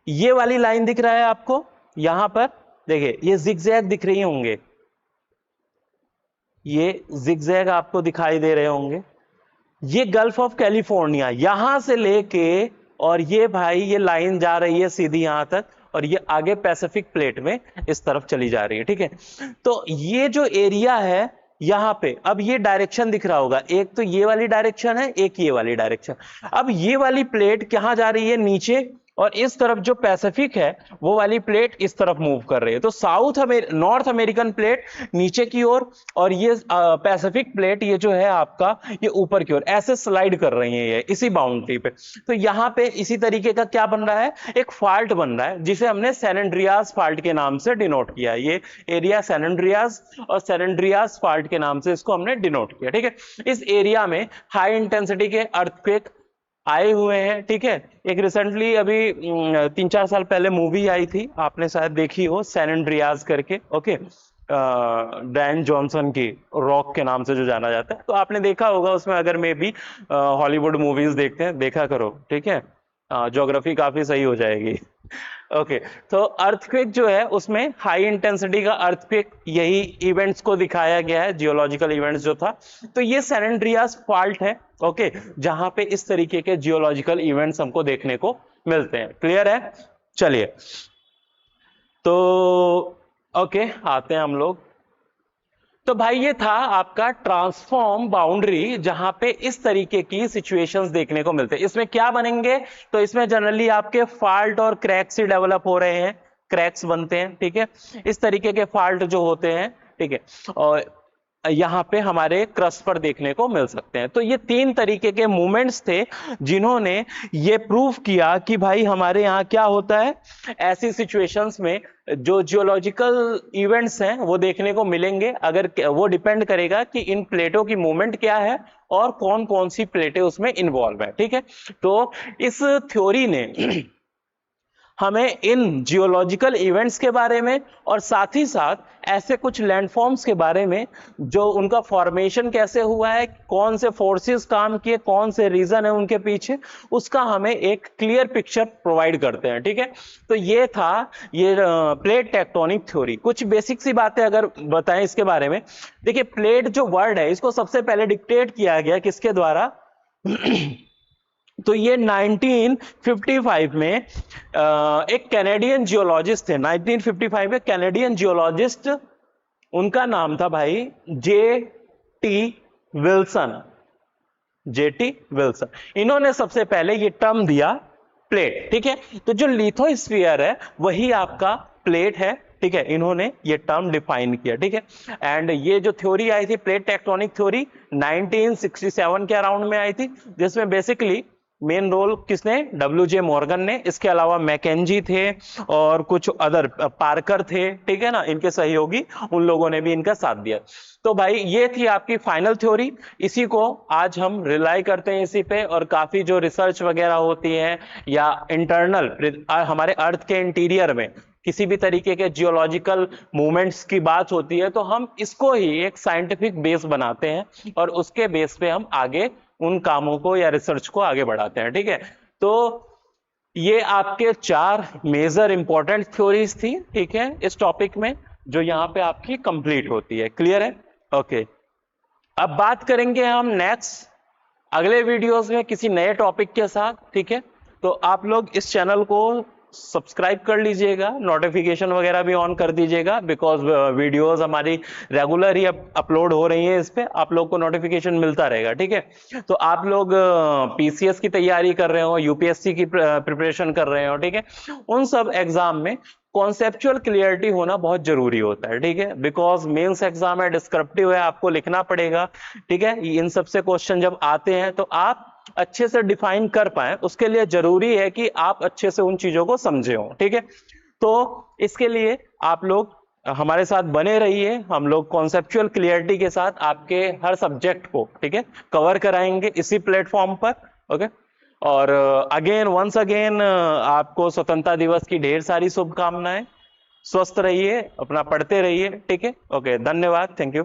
ये वाली लाइन दिख रहा है आपको यहां पर, देखिए ये जिगजैग दिख रही होंगे, ये जिगजैग आपको दिखाई दे रहे होंगे, ये गल्फ ऑफ कैलिफोर्निया यहां से लेके, और ये भाई ये लाइन जा रही है सीधी यहां तक, और ये आगे पैसिफिक प्लेट में इस तरफ चली जा रही है। ठीक है, तो ये जो एरिया है यहां पे, अब ये डायरेक्शन दिख रहा होगा, एक तो ये वाली डायरेक्शन है, एक ये वाली डायरेक्शन। अब ये वाली प्लेट कहां जा रही है, नीचे, और इस तरफ जो पैसिफिक है वो वाली प्लेट इस तरफ मूव कर रही है। तो नॉर्थ अमेरिकन प्लेट नीचे की ओर, और ये पैसिफिक प्लेट ये जो है आपका ये ऊपर की ओर ऐसे स्लाइड कर रही है ये इसी बाउंड्री पे। तो यहां पे इसी तरीके का क्या बन रहा है, एक फॉल्ट बन रहा है जिसे हमने सैन एंड्रियास फॉल्ट के नाम से डिनोट किया। ये एरिया सैन एंड्रियास और सैन एंड्रियास फॉल्ट के नाम से इसको हमने डिनोट किया। ठीक है, इस एरिया में हाई इंटेंसिटी के अर्थक्वेक आए हुए हैं। ठीक है, एक रिसेंटली अभी 3-4 साल पहले मूवी आई थी, आपने शायद देखी हो, सैन एंड्रियास करके। ओके, डैन जॉनसन की, रॉक के नाम से जो जाना जाता है, तो आपने देखा होगा उसमें, अगर मे भी हॉलीवुड मूवीज देखते हैं देखा करो। ठीक है, ज्योग्राफी काफी सही हो जाएगी। ओके, तो अर्थक्वेक जो है उसमें हाई इंटेंसिटी का अर्थक्वेक यही इवेंट्स को दिखाया गया है, जियोलॉजिकल इवेंट्स जो था। तो ये सैन एंड्रियास फॉल्ट है, ओके, जहां पे इस तरीके के जियोलॉजिकल इवेंट्स हमको देखने को मिलते हैं। क्लियर है, चलिए, तो ओके आते हैं हम लोग। तो भाई ये था आपका ट्रांसफॉर्म बाउंड्री, जहां पे इस तरीके की सिचुएशंस देखने को मिलते हैं। इसमें क्या बनेंगे, तो इसमें जनरली आपके फॉल्ट और क्रैक्स ही डेवलप हो रहे हैं। क्रैक्स बनते हैं, ठीक है, इस तरीके के फॉल्ट जो होते हैं, ठीक है, और यहाँ पे हमारे क्रस्ट पर देखने को मिल सकते हैं। तो ये 3 तरीके के मूवमेंट्स थे जिन्होंने ये प्रूव किया कि भाई हमारे यहाँ क्या होता है, ऐसी सिचुएशंस में जो जियोलॉजिकल इवेंट्स हैं वो देखने को मिलेंगे, अगर वो डिपेंड करेगा कि इन प्लेटों की मूवमेंट क्या है और कौन कौन सी प्लेटें उसमें इन्वॉल्व है, ठीक है। तो इस थ्योरी ने हमें इन जियोलॉजिकल इवेंट्स के बारे में और साथ ही साथ ऐसे कुछ लैंडफॉर्म्स के बारे में जो उनका फॉर्मेशन कैसे हुआ है, कौन से फोर्सेस काम किए, कौन से रीजन है उनके पीछे, उसका हमें एक क्लियर पिक्चर प्रोवाइड करते हैं, ठीक है। तो ये था ये प्लेट टेक्टोनिक थ्योरी। कुछ बेसिक सी बातें अगर बताएं इसके बारे में, देखिए प्लेट जो वर्ड है इसको सबसे पहले डिक्टेट किया गया किसके द्वारा तो ये 1955 में एक कैनेडियन जियोलॉजिस्ट थे, 1955 में कैनेडियन जियोलॉजिस्ट, उनका नाम था भाई J.T. Wilson, J.T. विल्सन। इन्होंने सबसे पहले ये टर्म दिया प्लेट, ठीक है। तो जो लिथोस्फीयर है वही आपका प्लेट है, ठीक है, इन्होंने ये टर्म डिफाइन किया, ठीक है। एंड ये जो थ्योरी आई थी प्लेट टेक्टोनिक थ्योरी 1967 के अराउंड में आई थी, जिसमें बेसिकली मेन रोल किसने, WJ मॉर्गन ने, इसके अलावा मैकेंजी थे और कुछ अदर पार्कर थे, ठीक है ना, इनके सहयोगी, उन लोगों ने भी इनका साथ दिया। तो भाई ये थी आपकी फाइनल थ्योरी, इसी को आज हम रिलाई करते हैं इसी पे, और काफी जो रिसर्च वगैरह होती है या इंटरनल हमारे अर्थ के इंटीरियर में किसी भी तरीके के जियोलॉजिकल मूवमेंट्स की बात होती है तो हम इसको ही एक साइंटिफिक बेस बनाते हैं और उसके बेस पे हम आगे उन कामों को या रिसर्च को आगे बढ़ाते हैं, ठीक है। तो ये आपके 4 मेजर इंपॉर्टेंट थ्योरीज थी, ठीक है, इस टॉपिक में, जो यहाँ पे आपकी कंप्लीट होती है। क्लियर है? ओके। अब बात करेंगे हम नेक्स्ट अगले वीडियोस में किसी नए टॉपिक के साथ, ठीक है। तो आप लोग इस चैनल को सब्सक्राइब कर लीजिएगा, नोटिफिकेशन वगैरह भी ऑन कर दीजिएगा, बिकॉज वीडियोस हमारी रेगुलर ही अपलोड हो रही हैं, इस पे आप लोग को नोटिफिकेशन मिलता रहेगा, ठीक है। तो आप लोग PCS की तैयारी कर रहे हो, UPSC की प्रिपरेशन कर रहे हो, ठीक है, उन सब एग्जाम में कॉन्सेप्चुअल क्लियरिटी होना बहुत जरूरी होता है, ठीक है, बिकॉज मेंस एग्जाम है, डिस्क्रिप्टिव है, आपको लिखना पड़ेगा, ठीक है। इन सब से क्वेश्चन जब आते हैं तो आप अच्छे से डिफाइन कर पाए, उसके लिए जरूरी है कि आप अच्छे से उन चीजों को समझे हो, ठीक है। तो इसके लिए आप लोग हमारे साथ बने रहिए, हम लोग कॉन्सेप्चुअल क्लियरिटी के साथ आपके हर सब्जेक्ट को, ठीक है, कवर कराएंगे इसी प्लेटफॉर्म पर, ओके। और अगेन वंस अगेन आपको स्वतंत्रता दिवस की ढेर सारी शुभकामनाएं, स्वस्थ रहिए, अपना पढ़ते रहिए, ठीक है, ओके, धन्यवाद, थैंक यू।